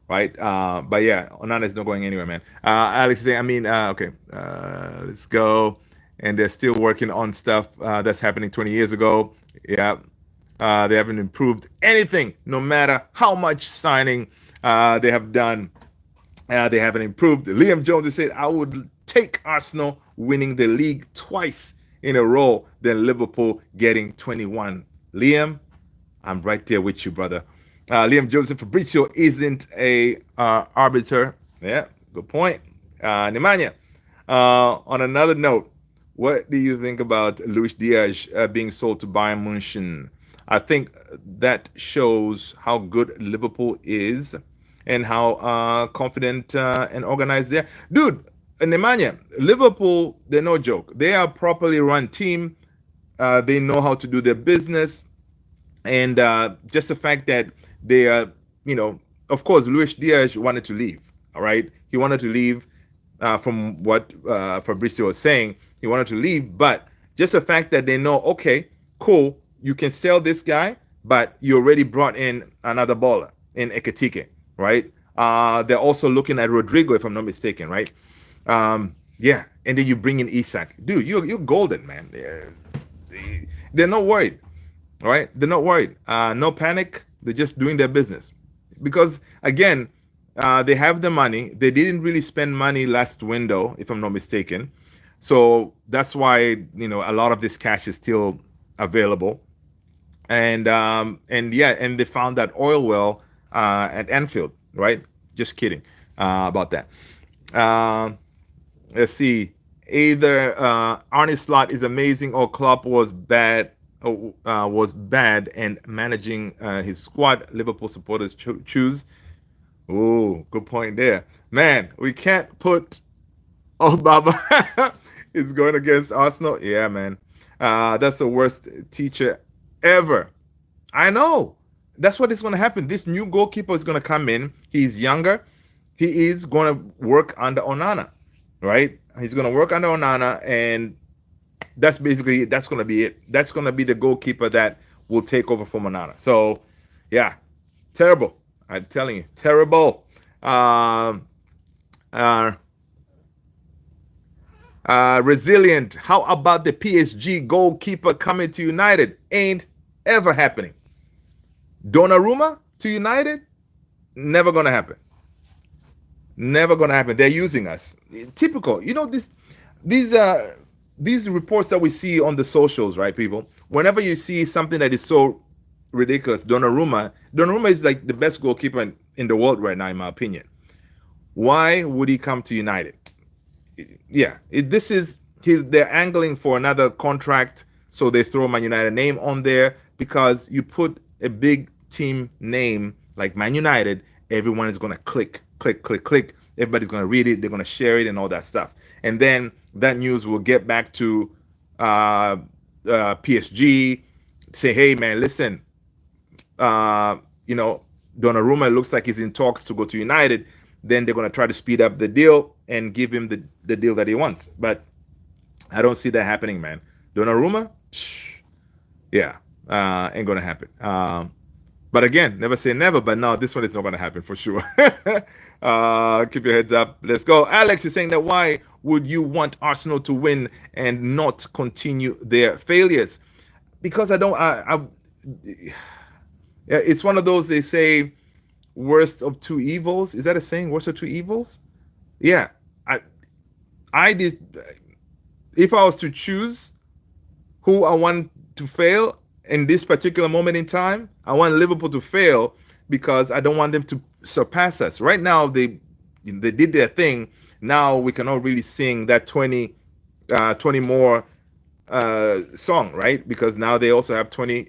right? But yeah, Onana is not going anywhere, man. Alex is saying, I mean, okay, let's go. And they're still working on stuff that's happening 20 years ago. Yeah, they haven't improved anything, no matter how much signing they have done. They haven't improved. Liam Jones has said, I would take Arsenal winning the league twice in a row than Liverpool getting 21. Liam, I'm right there with you, brother. Liam Joseph Fabrizio isn't a arbiter. Yeah, good point. Nemanja. On another note, what do you think about Luis Diaz being sold to Bayern Munich? I think that shows how good Liverpool is and how confident and organized they are. Dude, Nemanja, Liverpool, they're no joke. They are a properly run team. They know how to do their business. And just the fact that they are, of course, Luis Diaz wanted to leave. All right, he wanted to leave. From what Fabrizio was saying, he wanted to leave, but just the fact that they know, okay, cool, you can sell this guy, but you already brought in another baller in Ekatike, right? They're also looking at Rodrigo, if I'm not mistaken, right? Yeah, and then you bring in Isak, dude. You're golden, man. They're not worried. All right, they're not worried. No panic. They're just doing their business. Because again, they have the money. They didn't really spend money last window, if I'm not mistaken. So that's why a lot of this cash is still available. And yeah, and they found that oil well at Anfield, right? Just kidding about that. Um, let's see. Either Arne Slot is amazing or Klopp was bad and managing his squad. Liverpool supporters choose. Oh, good point there, man. We can't put Obama is going against Arsenal. Yeah, man. That's the worst teacher ever. I know. That's what is going to happen. This new goalkeeper is going to come in. He's younger. He is going to work under Onana, right? He's going to work under Onana, and that's basically that's going to be it. That's going to be the goalkeeper that will take over from Onana. So, yeah, terrible. I'm telling you, terrible. Uh, Resilient. How about the PSG goalkeeper coming to United? Ain't ever happening. Donnarumma to United? Never gonna happen. Never gonna happen. They're using us. Typical. These reports that we see on the socials, right, people? Whenever you see something that is so ridiculous, Donnarumma is like the best goalkeeper in the world right now, in my opinion. Why would he come to United? Yeah, they're angling for another contract, so they throw Man United name on there because you put a big team name like Man United, everyone is gonna click, click, click, click. Everybody's gonna read it, they're gonna share it, and all that stuff. And then that news will get back to PSG, say, hey man, listen, Donnarumma looks like he's in talks to go to United. Then they're going to try to speed up the deal and give him the deal that he wants. But I don't see that happening, man. Donnarumma, yeah, ain't going to happen. But again, never say never. But no, this one is not going to happen for sure. Keep your heads up. Let's go. Alex is saying that why would you want Arsenal to win and not continue their failures? Because it's one of those, they say, worst of two evils. Is that a saying? Worst of two evils? Yeah. I did. If I was to choose who I want to fail in this particular moment in time, I want Liverpool to fail because I don't want them to surpass us. Right now, they did their thing. Now we cannot really sing that 20 more song, right? Because now they also have 20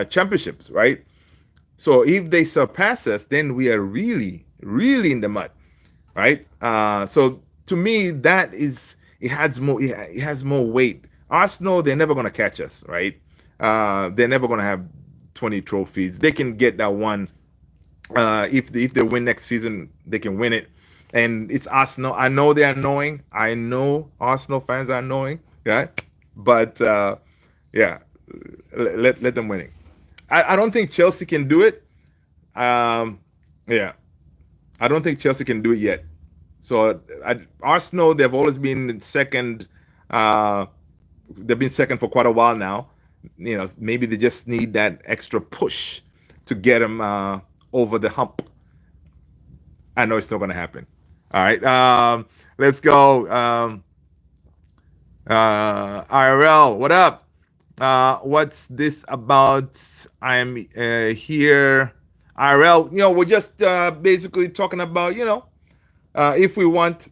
championships, right? So if they surpass us, then we are really, really in the mud, right? So to me, it has more weight. Arsenal, they're never gonna catch us, right? They're never gonna have 20 trophies. They can get that one. If they win next season, they can win it. And it's Arsenal. I know they're annoying. I know Arsenal fans are annoying, right? But yeah, let them win it. I don't think Chelsea can do it. Yeah, I don't think Chelsea can do it yet. So Arsenal, they've always been second. Uh, they've been second for quite a while now. Maybe they just need that extra push to get them over the hump. I know it's not going to happen. All right, let's go. IRL, what up? What's this about? I'm here. IRL, we're just basically talking about, if we want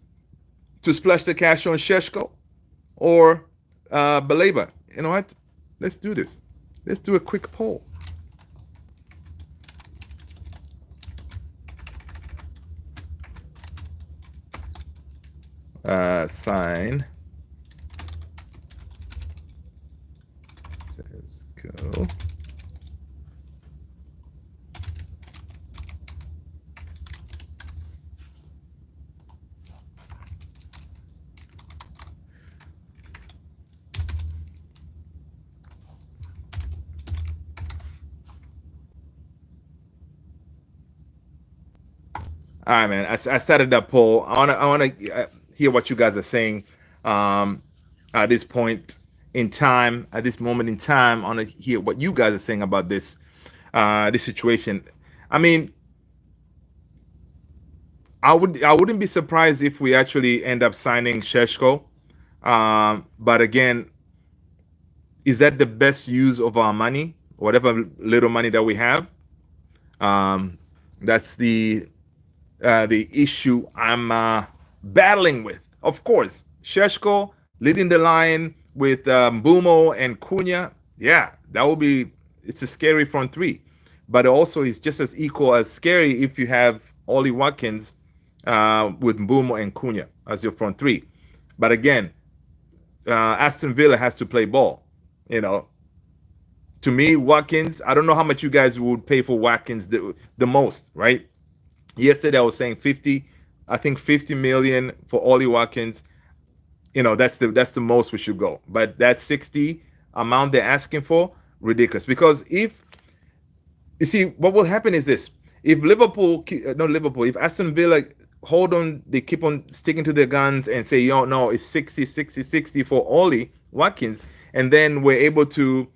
to splash the cash on Sesko or Baleba. You know what? Let's do this. Let's do a quick poll. Sign. Sesko. All right, man. I started that poll. I wanna hear what you guys are saying at this point in time, at this moment in time. I want to hear what you guys are saying about this situation. I mean, I wouldn't be surprised if we actually end up signing Sesko. But again, is that the best use of our money? Whatever little money that we have. That's the issue I'm battling with. Of course, Sesko leading the line with Mbumo and Cunha. Yeah, that will be. It's a scary front three, but also it's just as equal as scary if you have Ollie Watkins with Mbumo and Cunha as your front three. But again, Aston Villa has to play ball. To me, Watkins. I don't know how much you guys would pay for Watkins the most, right? Yesterday I was saying 50. I think 50 million for Ollie Watkins. That's the most we should go. But that 60 amount they're asking for, ridiculous. Because if you see what will happen is this: if if Aston Villa hold on, they keep on sticking to their guns and say, no, it's 60, 60, 60 for Ollie Watkins, and then we're able to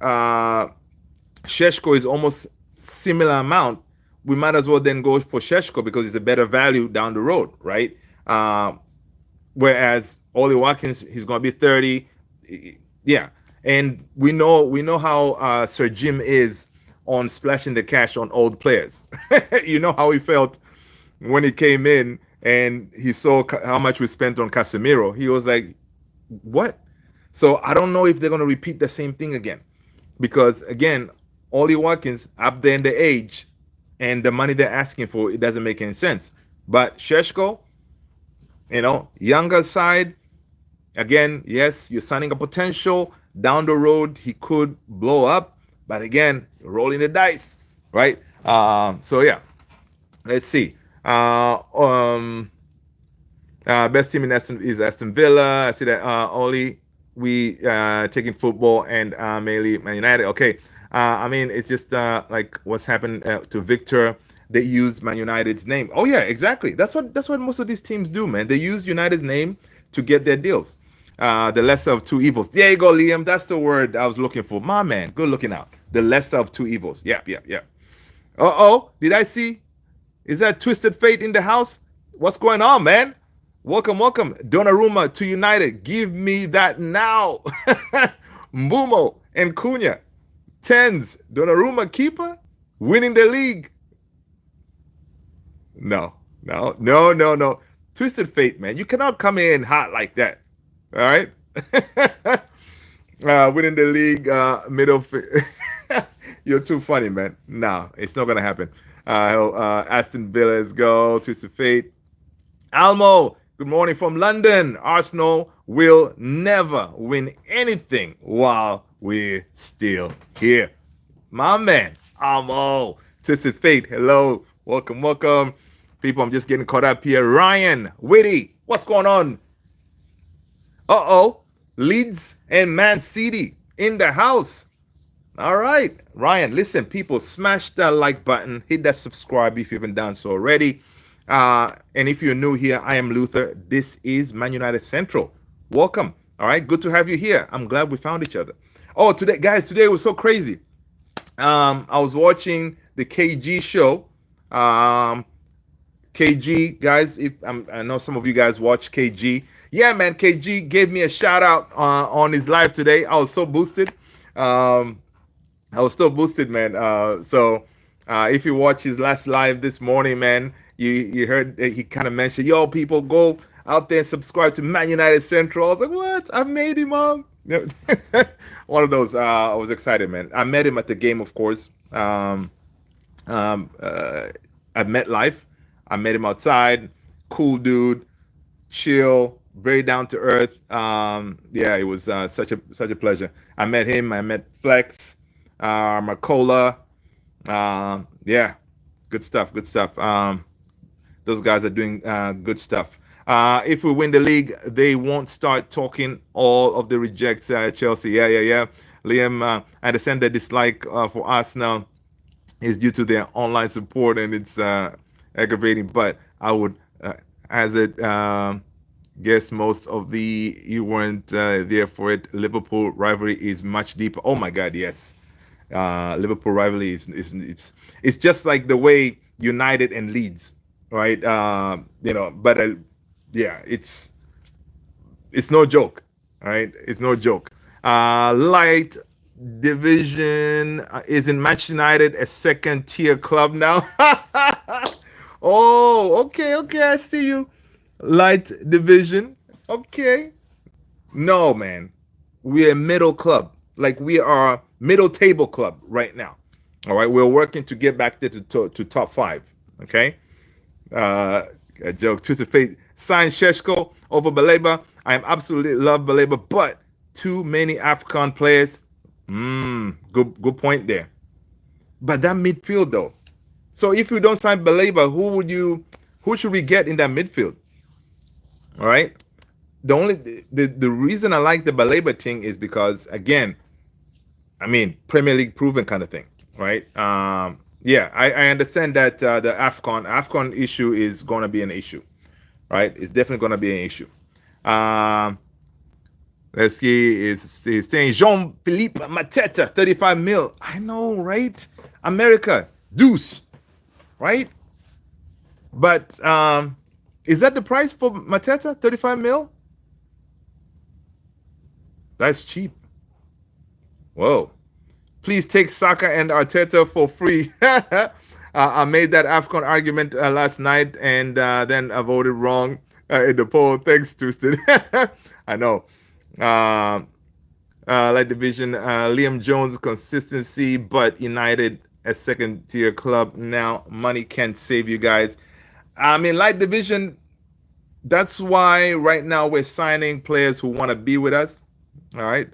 Sesko is almost similar amount. We might as well then go for Sesko because it's a better value down the road, right? Whereas Ollie Watkins, he's going to be 30. Yeah. And we know how Sir Jim is on splashing the cash on old players. You know how he felt when he came in and he saw how much we spent on Casemiro. He was like, what? So I don't know if they're going to repeat the same thing again. Because, again, Ollie Watkins, up there in the age, and the money they're asking for, it doesn't make any sense. But Sesko, younger side, again, yes, you're signing a potential. Down the road, he could blow up. But again, you're rolling the dice, right? So, yeah. Let's see. Best team in is Aston Villa. I see that Ollie, we taking football and mainly Man United. Okay. I mean, it's just like what's happened to Victor. They use Man United's name. Oh yeah, exactly. That's what most of these teams do, man. They use United's name to get their deals. The lesser of two evils. There you go, Liam. That's the word I was looking for. My man, good looking out. The lesser of two evils. Yeah. Uh-oh, did I see? Is that Twisted Fate in the house? What's going on, man? Welcome. Donnarumma to United. Give me that now. Mbumo and Cunha. Tens, Donnarumma keeper, winning the league. No. Twisted Fate, man. You cannot come in hot like that. All right? Winning the league, middle. You're too funny, man. No, it's not going to happen. Aston Villa's go. Twisted Fate. Almo, good morning from London. Arsenal will never win anything while we're still here. My man, Almo. Twisted Fate, hello. Welcome. People, I'm just getting caught up here. Ryan, Witty, what's going on? Uh-oh. Leeds and Man City in the house. All right, Ryan. Listen, people, smash that like button, hit that subscribe if you haven't done so already. And if you're new here, I am Luther. This is Man United Central. Welcome. All right, good to have you here. I'm glad we found each other. Oh, today, guys, today was so crazy. I was watching the KG show. KG, guys, if I know some of you guys watch KG. Yeah, man, KG gave me a shout out on his live today. I was so boosted. I was still boosted, man. If you watch his last live this morning, man, you heard he kind of mentioned, yo, people, go out there and subscribe to Man United Central. I was like, what? I made him up. One of those. I was excited, man. I met him at the game, of course. At MetLife. I met him outside. Cool dude, chill, very down to earth. Yeah, it was such a pleasure. I met him. I met Flex, Marcola. Yeah, good stuff. Good stuff. Those guys are doing good stuff. If we win the league, they won't start talking all of the rejects at Chelsea. Yeah. Liam, I understand the dislike for Arsenal is due to their online support, and it's aggravating. But I would hazard guess most of you weren't there for it. Liverpool rivalry is much deeper. Oh my God, yes. Liverpool rivalry is it's just like the way United and Leeds, right? But yeah, it's no joke, all right? It's no joke. Light division is in Manchester United a second tier club now. Oh, okay, I see you. Light division, okay. No, man, we're a middle club. Like we are middle table club right now. All right, we're working to get back there to top 5. Okay. A joke. Twist of fate. Sign Sesko over Baleba. I absolutely love Baleba, but too many AFCON players. Good point there. But that midfield though. So if you don't sign Baleba, who should we get in that midfield? All right. The reason I like the Baleba thing is because, again, I mean, Premier League proven kind of thing, right? Yeah, I understand that the AFCON issue is going to be an issue, right? It's definitely going to be an issue. Let's see, he's saying Jean-Philippe Mateta, 35 mil. I know, right? America, deuce, right? But is that the price for Mateta, 35 mil? That's cheap. Whoa. Please take Saka and Arteta for free. I made that AFCON argument last night, and then I voted wrong in the poll. Thanks, Twisted. I know. Light division, Liam Jones, consistency, but United, a second-tier club. Now, money can't save you guys. I mean, light division, that's why right now we're signing players who want to be with us. All right.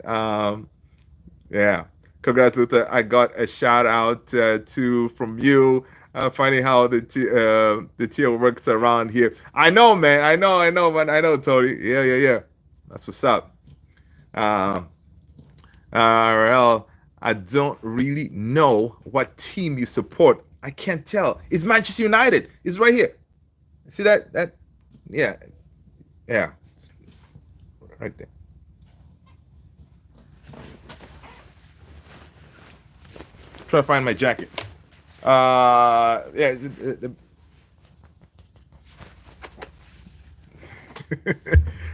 Yeah. Congrats, Luther. I got a shout out from you. Finding how the tier works around here. I know, man. I know, man. I know, Tony. Yeah. That's what's up. RL, I don't really know what team you support. I can't tell. It's Manchester United. It's right here. See that? Yeah. It's right there. Try to find my jacket. Yeah.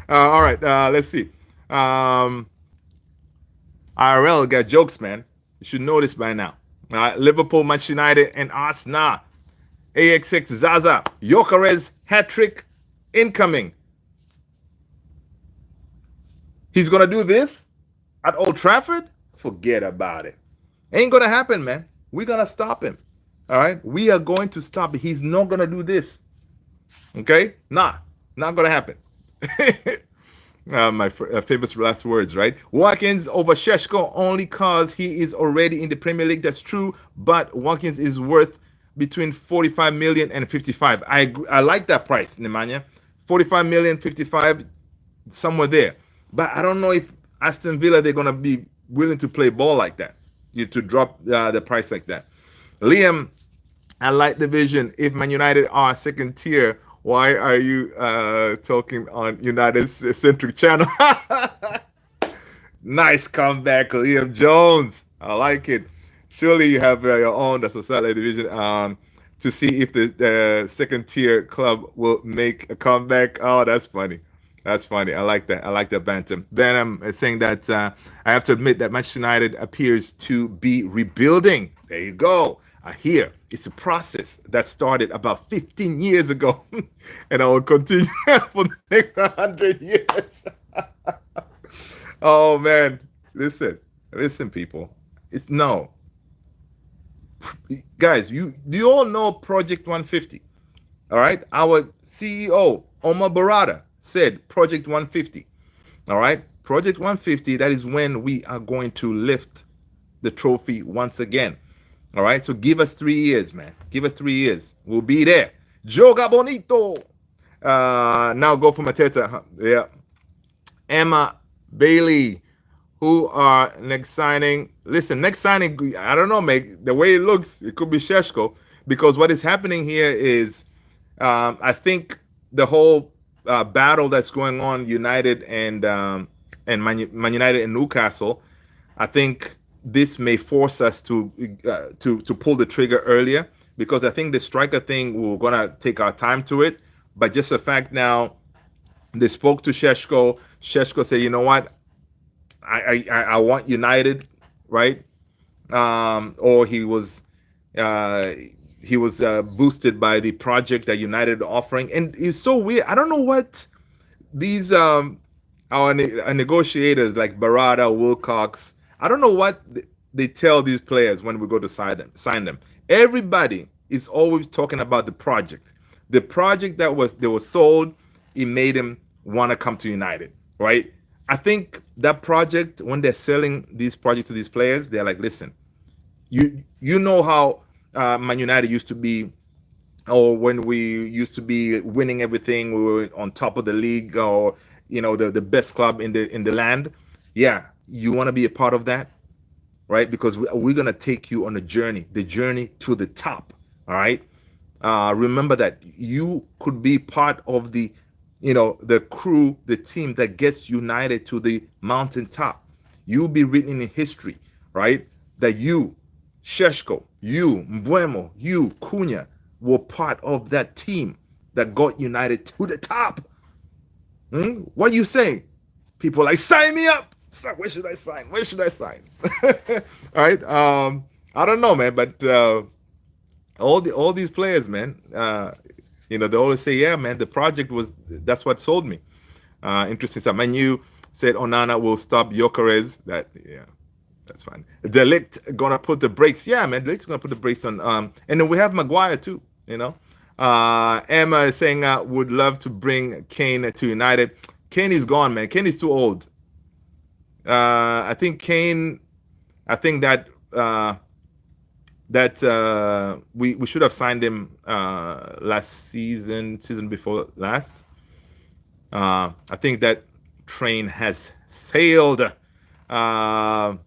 All right. Let's see. IRL got jokes, man. You should know this by now. Liverpool, Manchester United, and Arsenal. AXX Zaza. Gyökeres hat-trick incoming. He's going to do this at Old Trafford? Forget about it. Ain't going to happen, man. We're going to stop him. All right? We are going to stop it. He's not going to do this. Okay? Not going to happen. My famous last words, right? Watkins over Sesko only because he is already in the Premier League. That's true. But Watkins is worth between 45 million and 55. I like that price, Nemanja. 45 million, 55, somewhere there. But I don't know if Aston Villa, they're going to be willing to play ball like that. you to drop the price like that. Liam, I like the vision. If Man United are second tier, why are you talking on United centric channel? Nice comeback, Liam Jones. I like it. Surely you have your own that's a satellite division to see if the second tier club will make a comeback. Oh, that's funny. That's funny. I like that. I like that bantam. Benham is saying that I have to admit that Manchester United appears to be rebuilding. There you go. I hear it's a process that started about 15 years ago, and I will continue for the next 100 years. Oh man, listen, people. It's no, guys. You do you all know Project 150? All right, our CEO Omar Barada said Project 150. All right, Project 150. That is when we are going to lift the trophy once again. All right, so give us 3 years, man. Give us 3 years. We'll be there. Joga bonito. Now go for Mateta. Yeah, Emma Bailey, who are next signing. Listen, next signing, I don't know, mate. The way it looks, it could be Sesko, because what is happening here is I think the whole battle that's going on, United and Man United and Newcastle, I think this may force us to pull the trigger earlier, because I think the striker thing, we're gonna take our time to it. But just the fact now, they spoke to Sesko. Sesko said, "You know what? I want United, right?" Or he was boosted by the project that United are offering, and it's so weird. I don't know what these our negotiators like Barada, Wilcox. I don't know what they tell these players when we go to sign them. Everybody is always talking about the project. The project that was sold, it made him want to come to United, right? I think that project, when they're selling these projects to these players, they're like, listen, you know how Man United used to be, or when we used to be winning everything, we were on top of the league, or the best club in the land. Yeah, you want to be a part of that, right? Because we're gonna take you on the journey to the top. All right. Remember that you could be part of the crew, the team that gets United to the mountaintop. You'll be written in history, right? That you, Sheshko, you, Mbuemo, you, Cunha, were part of that team that got United to the top. What you say? People like, sign me up. Where should I sign? Where should I sign? All right. I don't know, man, but all these players, man, they always say, yeah, man, the project that's what sold me. Interesting stuff. Manu said Onana will stop Gyökeres. That's fine. Delict gonna put the brakes. Yeah, man, Delict's gonna put the brakes on. And then we have Maguire too. Emma is saying would love to bring Kane to United. Kane is gone, man. Kane is too old. I think Kane. I think that we should have signed him last season before last. I think that train has sailed. Joga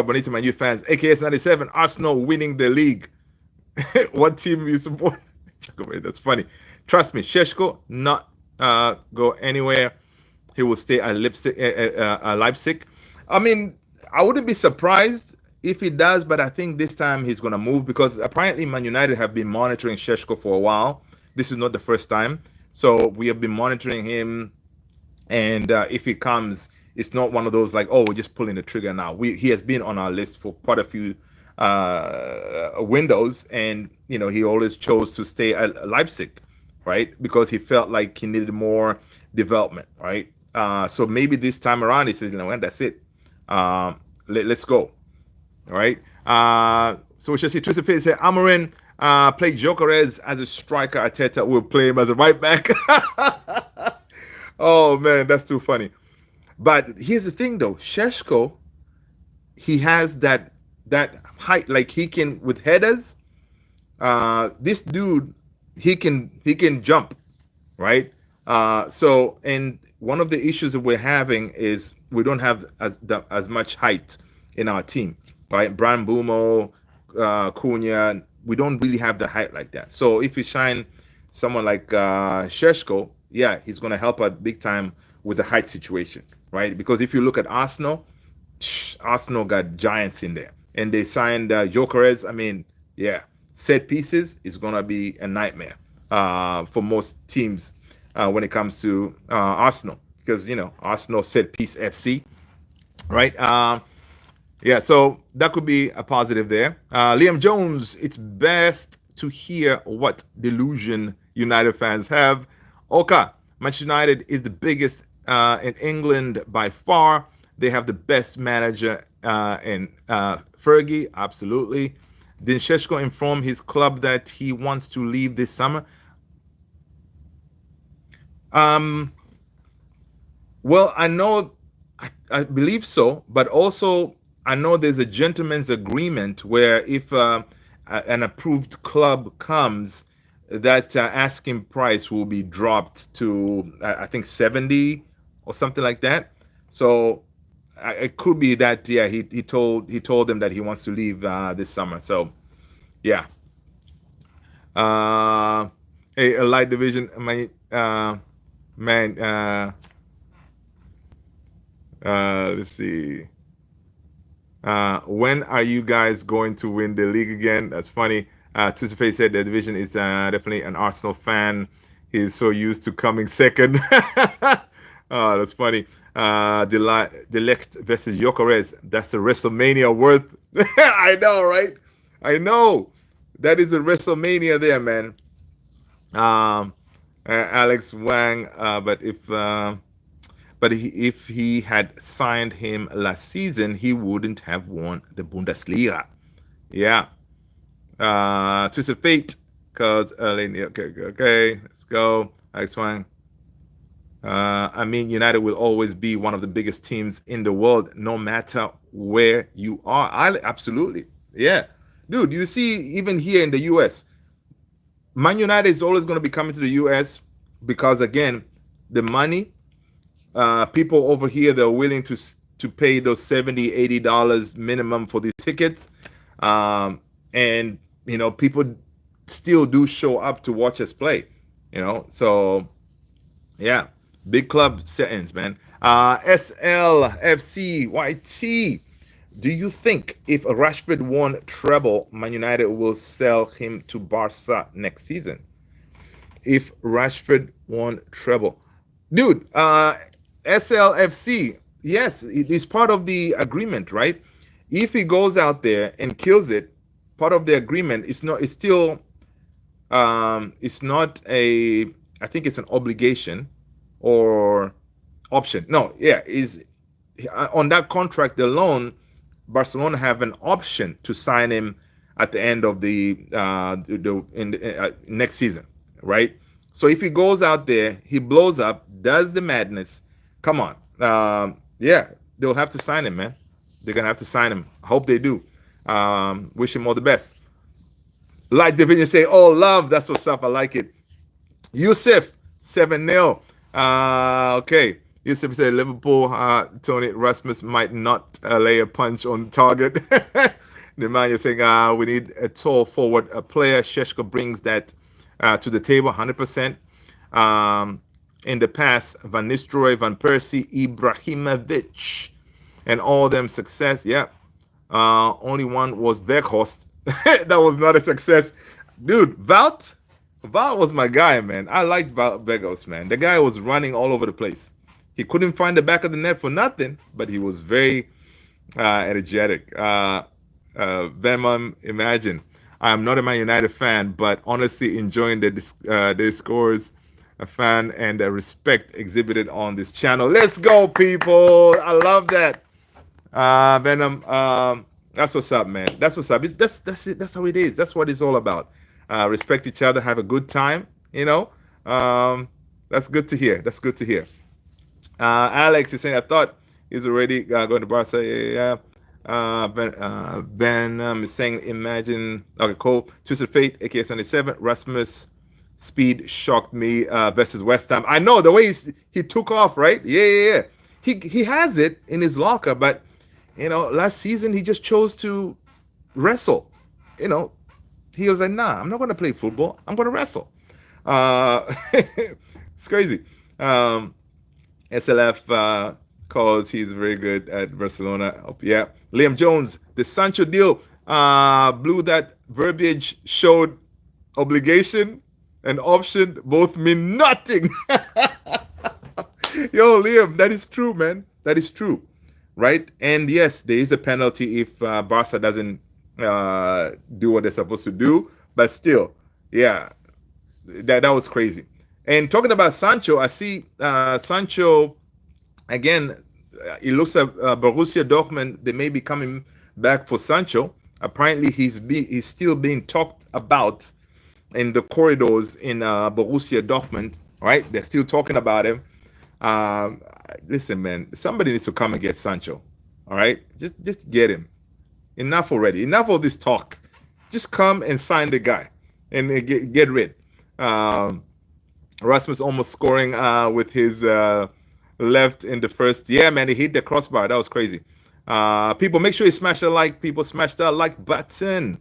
Bonito, my new fans. AKS 97, Arsenal winning the league. What team you support? That's funny. Trust me, Sheshko not go anywhere. He will stay at Leipzig. I mean, I wouldn't be surprised if he does, but I think this time he's going to move, because apparently Man United have been monitoring Sheshko for a while. This is not the first time. So we have been monitoring him, and if he comes, it's not one of those like, oh, we're just pulling the trigger now. He has been on our list for quite a few windows, and he always chose to stay at Leipzig, right? Because he felt like he needed more development, right? So maybe this time around he says, that's it. Let's go. All right. So we shall see. Tristan Fitz said Amorim play Gyökeres as a striker. Arteta will play him as a right back. Oh man, that's too funny. But here's the thing, though. Sheshko, he has that height, like he can with headers. This dude, he can jump, right? So, and one of the issues that we're having is we don't have as much height in our team, right? Brian Bumo, Cunha, we don't really have the height like that. So if you shine someone like Sesko, yeah, he's going to help out big time with the height situation, right? Because if you look at Arsenal, Arsenal got giants in there, and they signed Jokeres. I mean, yeah, set pieces is gonna be a nightmare for most teams when it comes to Arsenal, because Arsenal set piece FC, right? Yeah, so that could be a positive there. Liam Jones, it's best to hear what delusion United fans have. Oka, Manchester United is the biggest in England by far. They have the best manager in Fergie, absolutely. Did Sheshko inform his club that he wants to leave this summer? Well, I know, I believe so, but also I know there's a gentleman's agreement where if an approved club comes, that asking price will be dropped to I think 70 or something like that. So it could be that he told them that he wants to leave this summer. So yeah. Hey, a light division, man. Let's see. When are you guys going to win the league again? That's funny. Tusafe said the division is definitely an Arsenal fan. He's so used to coming second. Oh, that's funny. Delect versus Jokeres. That's a WrestleMania worth. I know, right? I know. That is a WrestleMania there, man. Alex Wang. But if he had signed him last season, he wouldn't have won the Bundesliga. Yeah. Twisted Fate. Because okay. Let's go. Alex Wang. I mean, United will always be one of the biggest teams in the world, no matter where you are. Absolutely. Yeah. Dude, you see, even here in the US, Man United is always going to be coming to the US because, again, the money, people over here, they're willing to pay those $70, $80 minimum for these tickets. And, people still do show up to watch us play, So, yeah, big club settings, man. SLFC YT. Do you think if Rashford won treble, Man United will sell him to Barca next season? If Rashford won treble. Dude, SLFC, yes, it is part of the agreement, right? If he goes out there and kills it, part of the agreement is not, it's still, it's not I think it's an obligation or option. No, yeah, is on that contract alone, Barcelona have an option to sign him at the end of the next season, right? So if he goes out there, he blows up, does the madness, come on, yeah, they'll have to sign him, man. They're gonna have to sign him. I hope they do. Wish him all the best. Light Division say, "Oh, love, that's what's up. I like it." Yusuf 7-0. Okay. Yusuf said Liverpool, Tony Rasmus might not lay a punch on target. The man you're saying, we need a tall forward a player. Sheshko brings that to the table 100%. In the past, Van Nistelrooy, Van Persie, Ibrahimovic, and all them success. Yeah. Only one was Weghorst. That was not a success. Dude, Wout was my guy, man. I liked Weghorst, man. The guy was running all over the place. He couldn't find the back of the net for nothing, but he was very energetic. Venom, imagine. I am not a Man United fan, but honestly enjoying the scores, a fan, and the respect exhibited on this channel. Let's go, people. I love that. Venom, that's what's up, man. That's what's up. That's it. That's how it is. That's what it's all about. Respect each other, have a good time, That's good to hear. That's good to hear. Alex is saying, I thought he's already going to Barca. Yeah. Ben is saying, imagine. Okay, cool. Twisted Fate, aka 77. Rasmus speed shocked me versus West Ham. I know the way he took off, right? Yeah. He has it in his locker, but last season he just chose to wrestle. You know, he was like, nah, I'm not going to play football. I'm going to wrestle. It's crazy. SLF calls he's very good at Barcelona. Oh, yeah. Liam Jones, the Sancho deal blew that verbiage showed obligation and option both mean nothing. Yo, Liam, that is true, man. That is true, right? And yes, there is a penalty if Barca doesn't do what they're supposed to do. But still, yeah, that was crazy. And talking about Sancho, I see Sancho again. It looks like Borussia Dortmund, they may be coming back for Sancho. Apparently, he's still being talked about in the corridors in Borussia Dortmund. Right? They're still talking about him. Listen, man, somebody needs to come and get Sancho. All right, just get him. Enough already. Enough of this talk. Just come and sign the guy and get rid. Rasmus almost scoring with his left in the first. Yeah, man, he hit the crossbar. That was crazy. People, make sure you smash the like. People, smash that like button.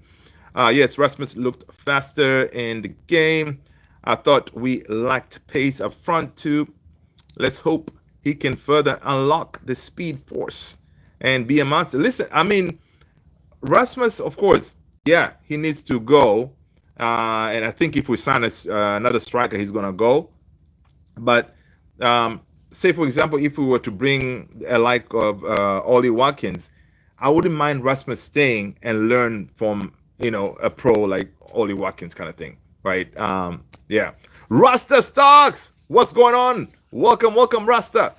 Yes, Rasmus looked faster in the game. I thought we lacked pace up front too. Let's hope he can further unlock the speed force and be a monster. Listen, I mean, Rasmus, of course, yeah, he needs to go. And I think if we sign another striker, he's going to go. But say, for example, if we were to bring a like of Ollie Watkins, I wouldn't mind Rasmus staying and learn from, a pro like Ollie Watkins kind of thing, right? Yeah. Rasta Stocks, what's going on? Welcome, Rasta.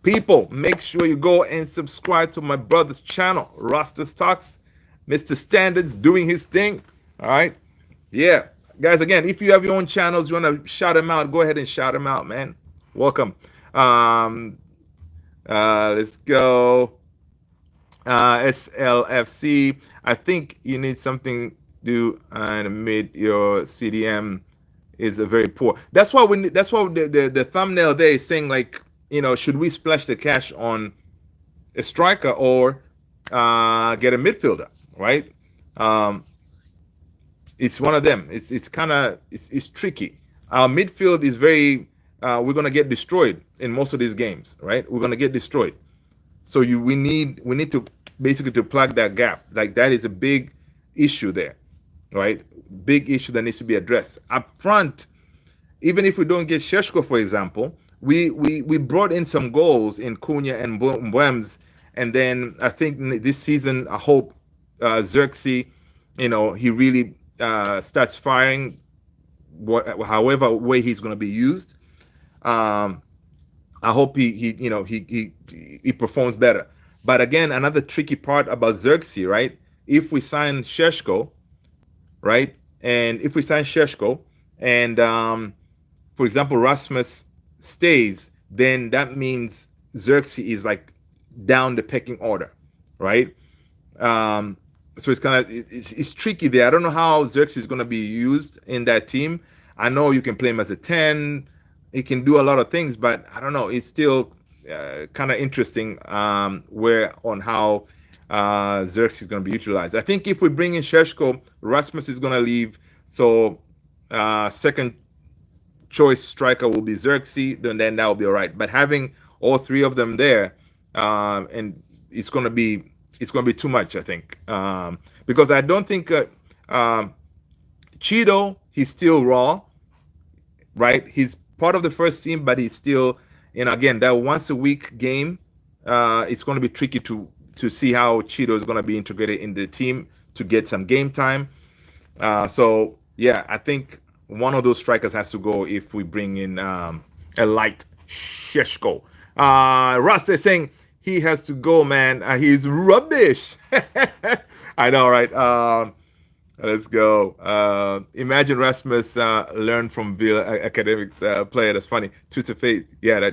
People, make sure you go and subscribe to my brother's channel, Rasta Stocks. Mr. Standards doing his thing. All right. Yeah. Guys, again, if you have your own channels, you want to shout them out, go ahead and shout them out, man. Welcome. Let's go. SLFC. I think you need something to admit your CDM is a very poor. That's why the thumbnail there is saying, like, should we splash the cash on a striker or get a midfielder, right? It's one of them. It's kind of it's tricky. Our midfield is very. We're gonna get destroyed in most of these games, right? We're gonna get destroyed. So we need to basically to plug that gap. Like, that is a big issue there, right? Big issue that needs to be addressed up front. Even if we don't get Sesko, for example, we brought in some goals in Cunha and Mbwems, and then I think this season I hope Xerxes, he really starts firing, however way he's going to be used. I hope he performs better. But again, another tricky part about Xerxes, right? If we sign Sesko, right, and if we sign Sesko, and for example Rasmus stays, then that means Xerxes is like down the pecking order, right? So it's kind of it's tricky there. I don't know how Xerxes is going to be used in that team. I know you can play him as a 10. He can do a lot of things, but I don't know. It's still kind of interesting where on how Xerxes is going to be utilized. I think if we bring in Sesko, Rasmus is going to leave. So second choice striker will be Xerxes. Then that will be all right. But having all three of them there, and it's going to be too much, I think, because I don't think Cheeto, he's still raw, right? He's part of the first team, but he's still, again, that once a week game, it's going to be tricky to see how Cheeto is going to be integrated in the team to get some game time. So yeah, I think one of those strikers has to go if we bring in a light Sesko. Rasta is saying he has to go, man. He's rubbish. I know, right? Let's go. Imagine Rasmus learn from Villa academic player. That's funny. Twitter Fate. Yeah,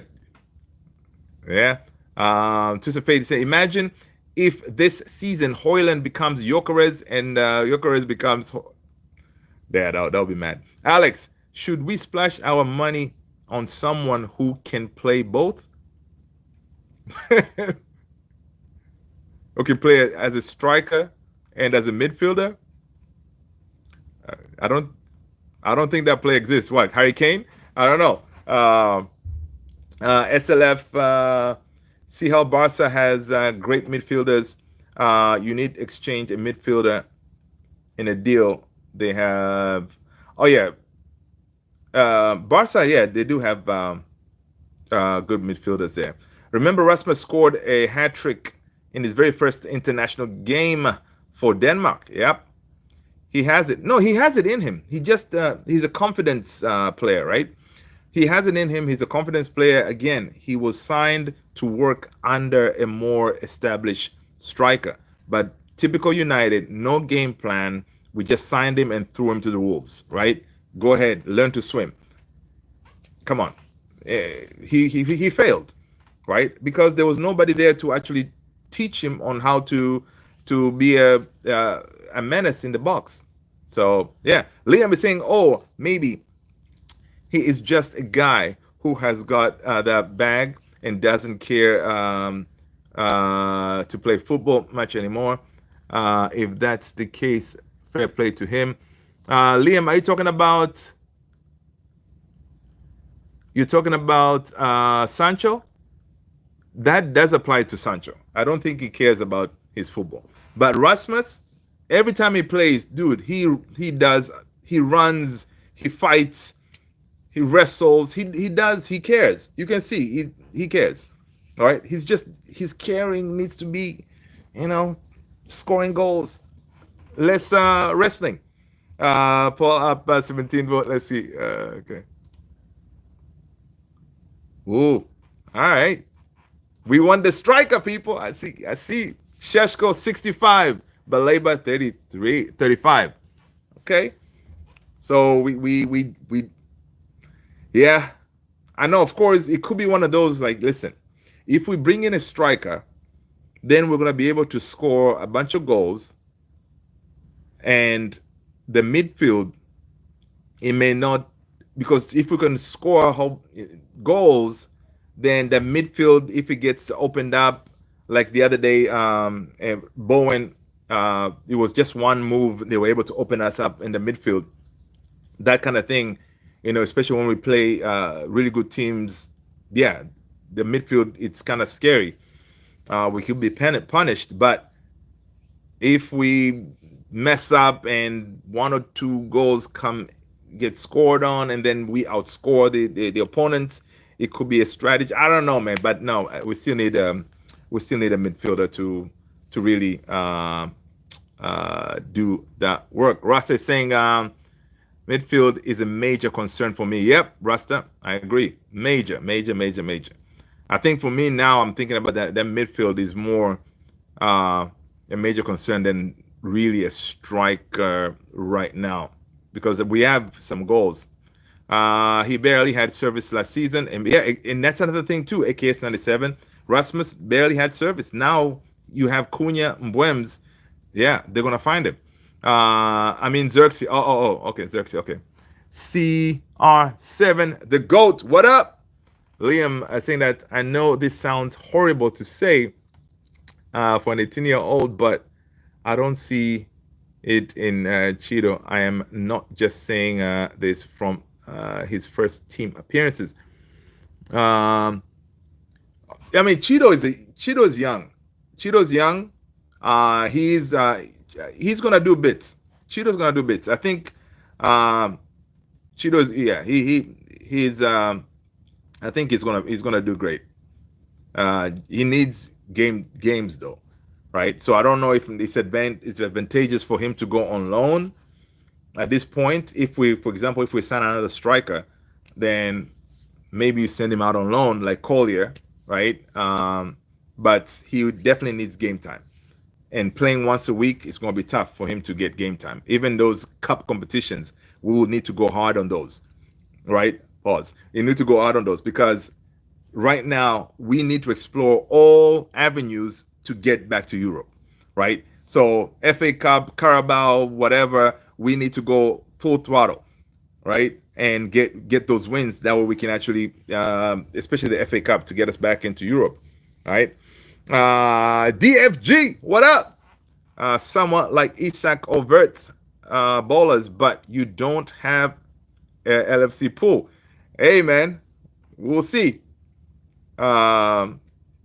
Twitter Fate say, imagine if this season Hoyland becomes Gyökeres and Gyökeres becomes... Yeah, that'll be mad. Alex, should we splash our money on someone who can play both? who can play as a striker and as a midfielder. I don't I don't think that play exists. What, Harry Kane? I don't know. SLF, see how Barca has great midfielders. You need exchange a midfielder in a deal. They have, oh yeah, Barca, yeah, they do have good midfielders there. Remember, Rasmus scored a hat trick in his very first international game for Denmark. Yep, he has it. No, he has it in him. He's a confidence player, right? He has it in him. He's a confidence player. Again, he was signed to work under a more established striker. But typical United, no game plan. We just signed him and threw him to the wolves, right? Go ahead, learn to swim. Come on. He failed, right? Because there was nobody there to actually teach him on how to be a menace in the box. So yeah, Liam is saying, oh, maybe he is just a guy who has got that bag and doesn't care to play football much anymore. If that's the case, fair play to him. Liam, are you talking about? You're talking about Sancho? That does apply to Sancho. I don't think he cares about his football. But Rasmus, every time he plays, dude, he runs, he fights, he wrestles, he cares. You can see he cares. All right? His caring needs to be, scoring goals, less wrestling. Pull up 17 vote. Let's see. Okay. Ooh. All right. We won the striker, people. I see. Sesko 65, Baleba 35. Okay. So we yeah. I know, of course, it could be one of those, like, listen, if we bring in a striker, then we're gonna be able to score a bunch of goals. And the midfield, it may not, because if we can score goals, then the midfield, if it gets opened up, like the other day, Bowen, it was just one move, they were able to open us up in the midfield. That kind of thing, especially when we play really good teams. Yeah, the midfield, it's kind of scary. We could be punished, but if we mess up and one or two goals get scored on, and then we outscore the opponents, it could be a strategy. I don't know, man, but no, we still need a midfielder to really do that work. Rasta is saying midfield is a major concern for me. Yep, Rasta, I agree. Major. I think for me now, I'm thinking about that midfield is more a major concern than really a striker right now, because we have some goals. He barely had service last season, and yeah, and that's another thing too. AKS 97, Rasmus barely had service. Now you have Cunha, Mbwems. Yeah, they're gonna find him. Xerxes. Okay, Xerxes. Okay, CR7, the GOAT. What up, Liam? Saying that I know this sounds horrible to say for an 18-year-old, but I don't see it in Cheeto. I am not just saying this from his first team appearances. Cheeto is young. Cheeto's young. He's gonna do bits. Cheeto's gonna do bits. I think Cheeto's, yeah, he's I think he's gonna do great. He needs games though, right? So I don't know if it's advantageous for him to go on loan at this point. For example, if we sign another striker, then maybe you send him out on loan like Collier, right? But he definitely needs game time. And playing once a week is going to be tough for him to get game time. Even those cup competitions, we will need to go hard on those, right? Pause. You need to go hard on those, because right now we need to explore all avenues to get back to Europe, right? So FA Cup, Carabao, whatever, we need to go full throttle, right? And get those wins. That way we can actually, especially the FA Cup, to get us back into Europe, right? DFG, what up? Somewhat like Isak Overt ballers, but you don't have LFC pool. Hey, man, we'll see.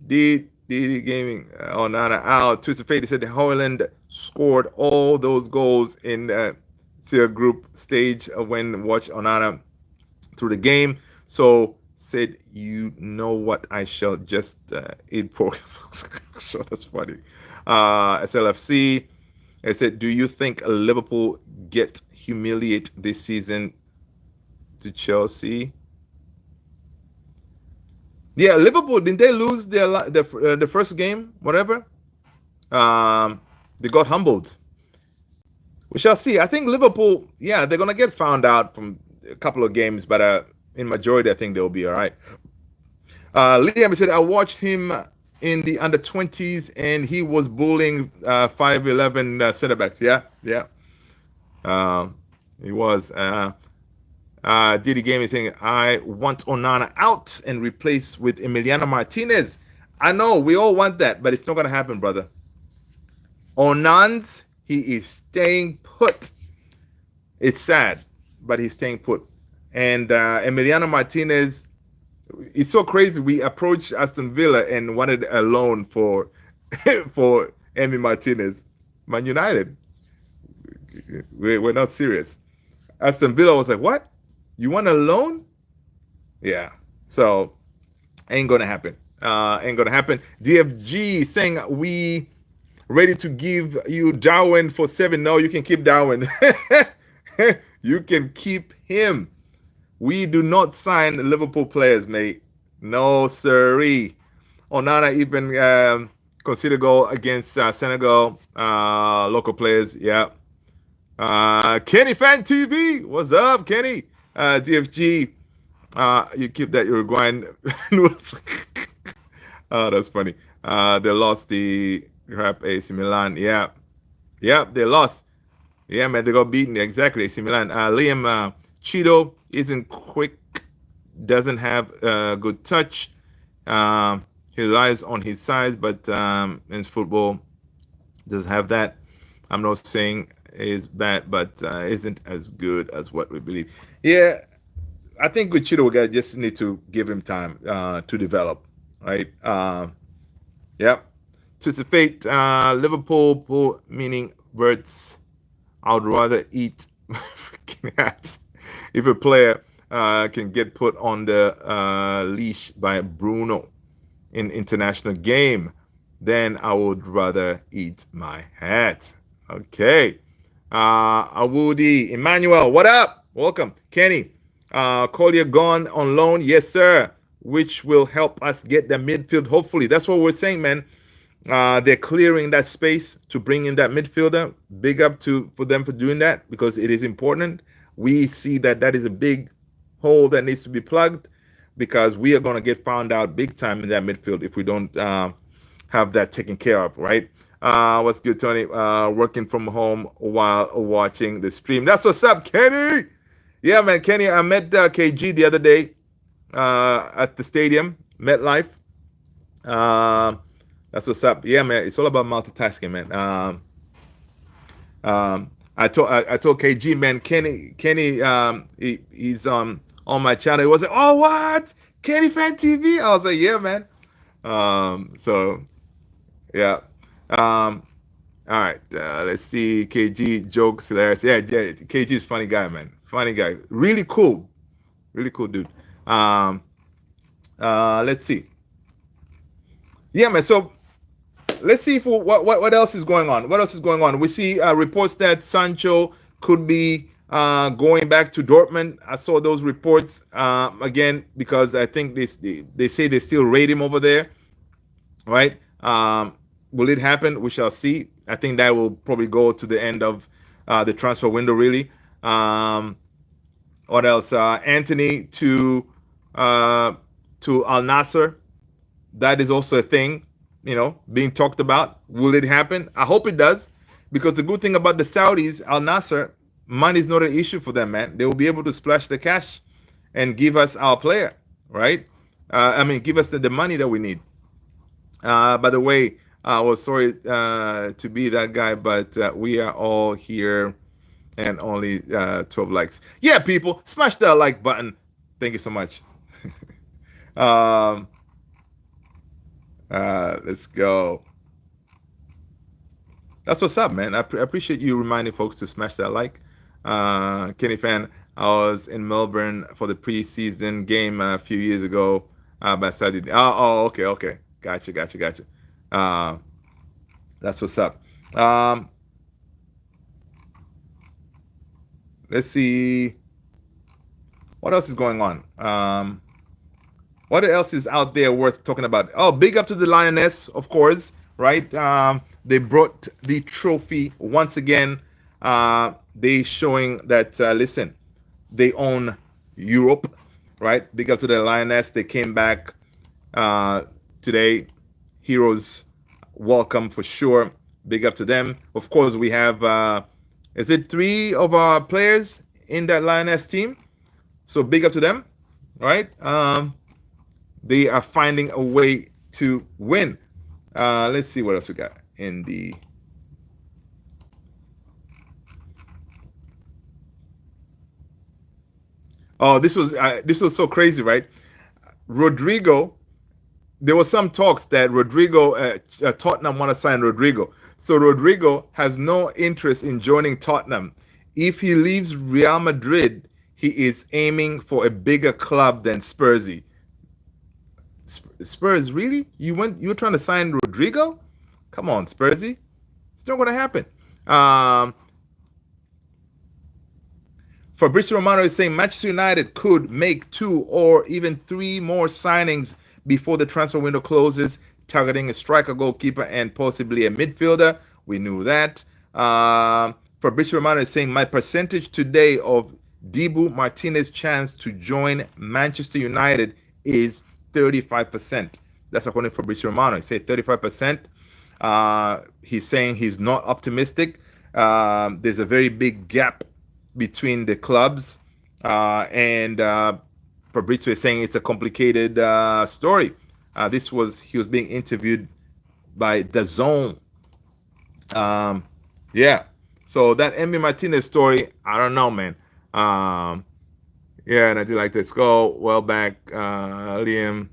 D Gaming Nana out. Twisted Fate said Holland scored all those goals in their group stage when watch Onana through the game. So said, you know what? I shall just eat pork. Sure, that's funny. SLFC. I said, do you think Liverpool get humiliate this season to Chelsea? Yeah, Liverpool, didn't they lose the first game? Whatever. They got humbled. We shall see. I think Liverpool, yeah, they're gonna get found out from a couple of games, but in majority, I think they'll be all right. Liam said, I watched him in the under-20s, and he was bullying 5'11" center backs. Yeah. He was. Diddy Gaming saying, I want Onana out and replaced with Emiliano Martinez. I know, we all want that, but it's not going to happen, brother. Onans, he is staying put. It's sad, but he's staying put. And Emiliano Martinez, it's so crazy. We approached Aston Villa and wanted a loan for Emi Martinez. Man United, we're not serious. Aston Villa was like, what? You want a loan? Yeah. So ain't gonna happen. Ain't gonna happen. DFG saying we ready to give you Darwin for 7. No, you can keep Darwin. You can keep him. We do not sign Liverpool players, mate. No, sirree. Onana even consider goal against Senegal. Local players, yeah. Kenny Fan TV, what's up, Kenny? DFG, you keep that Uruguayan noodles. Oh, that's funny. They lost the crap AC Milan. Yeah, they lost. Yeah, man, they got beaten. Exactly, AC Milan. Liam Cheeto isn't quick, doesn't have good touch. He relies on his size, but in football doesn't have that. I'm not saying is bad, but isn't as good as what we believe. Yeah, I think with Cheeto, we just need to give him time to develop, right? Yep. Twisted Fate, Liverpool, meaning birds. I would rather eat freaking hats. If a player can get put on the leash by Bruno in international game, then I would rather eat my hat. Okay. Awudi, Emmanuel, what up? Welcome. Kenny, Collier gone on loan. Yes, sir. Which will help us get the midfield, hopefully. That's what we're saying, man. They're clearing that space to bring in that midfielder. Big up for them for doing that because it is important. We see that is a big hole that needs to be plugged because we are going to get found out big time in that midfield if we don't have that taken care of, right? What's good, Tony? Working from home while watching the stream. That's what's up, Kenny. Yeah, man, Kenny, I met KG the other day at the stadium, MetLife. That's what's up. Yeah, man, it's all about multitasking, man. I told KG, man, Kenny, he's on my channel. He was like, oh, what? Kenny Fan TV? I was like, yeah, man. So, yeah. All right. Let's see. KG jokes hilarious. Yeah, KG is funny guy, man. Funny guy. Really cool dude. Let's see. Yeah, man. So let's see if what else is going on. What else is going on? We see reports that Sancho could be going back to Dortmund. I saw those reports again because I think they say they still rate him over there, right? Will it happen? We shall see. I think that will probably go to the end of the transfer window, really. What else? Antony to Al Nassr. That is also a thing, being talked about. Will it happen? I hope it does, because the good thing about the Saudis, Al Nassr, money is not an issue for them, man. They will be able to splash the cash and give us our player, right? Give us the money that we need. By the way, I was sorry to be that guy, but we are all here and only 12 likes. Yeah, people, smash that like button. Thank you so much. um, let's go. That's what's up, man. I appreciate you reminding folks to smash that like. Kenny fan, I was in Melbourne for the preseason game a few years ago. But Saturday. Okay, okay. Gotcha. Uh, that's what's up. Let's see. What else is going on? What else is out there worth talking about? Oh, big up to the Lioness, of course, right? They brought the trophy once again. They showing that, listen, they own Europe, right? Big up to the Lioness. They came back today. Heroes welcome for sure. Big up to them. Of course, we have, is it 3 of our players in that Lioness team? So big up to them, right? They are finding a way to win. Let's see what else we got in the. Oh, this was so crazy, right? Rodrigo. There was some talks that Tottenham want to sign Rodrigo. So Rodrigo has no interest in joining Tottenham. If he leaves Real Madrid, he is aiming for a bigger club than Spursy. Spurs, really? You were trying to sign Rodrigo? Come on, Spursy. It's not going to happen. Fabrizio Romano is saying Manchester United could make 2 or even 3 more signings before the transfer window closes, targeting a striker, goalkeeper, and possibly a midfielder. We knew that. Fabrizio Romano is saying my percentage today of Dibu Martinez's chance to join Manchester United is 35%. That's according to Fabrizio Romano. He said 35%. He's saying he's not optimistic. There's a very big gap between the clubs, and Fabrizio is saying it's a complicated story. He was being interviewed by DAZN. Yeah. So that Emi Martinez story, I don't know, man. Yeah, and I do like this. Go well back, Liam.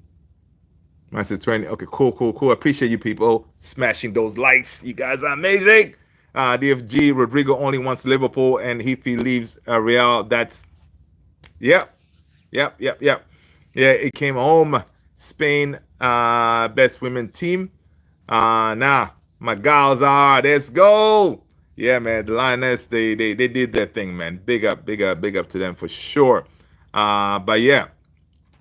Master 20. Okay, cool. Appreciate you people smashing those likes. You guys are amazing. DFG, Rodrigo only wants Liverpool, and if he leaves Real, that's yep. Yeah, it came home. Spain, best women team. Nah, my gals are. Let's go. Yeah, man, the Lioness, they did their thing, man. Big up to them for sure. But yeah,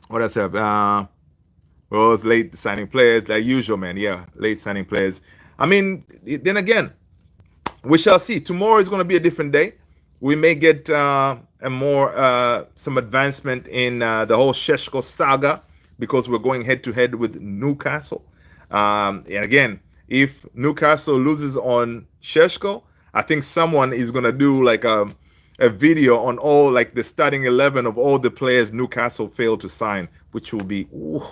what else have? Well, it's late signing players, like usual, man. Yeah, late signing players. I mean, then again, we shall see. Tomorrow is going to be a different day. We may get some advancement in the whole Sesko saga because we're going head to head with Newcastle. And again, if Newcastle loses on Sesko, I think someone is going to do like a video on all like the starting 11 of all the players Newcastle failed to sign, which will be. Ooh,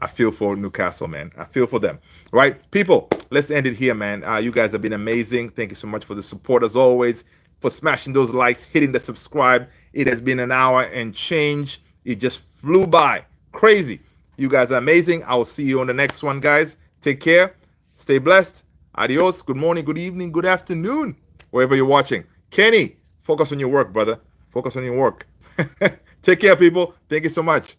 I feel for Newcastle, man. I feel for them. Right? People, let's end it here, man. You guys have been amazing. Thank you so much for the support, as always, for smashing those likes, hitting the subscribe. It has been an hour and change. It just flew by. Crazy. You guys are amazing. I will see you on the next one, guys. Take care. Stay blessed. Adios. Good morning, good evening, good afternoon, wherever you're watching. Kenny, focus on your work, brother. Focus on your work. Take care, people. Thank you so much.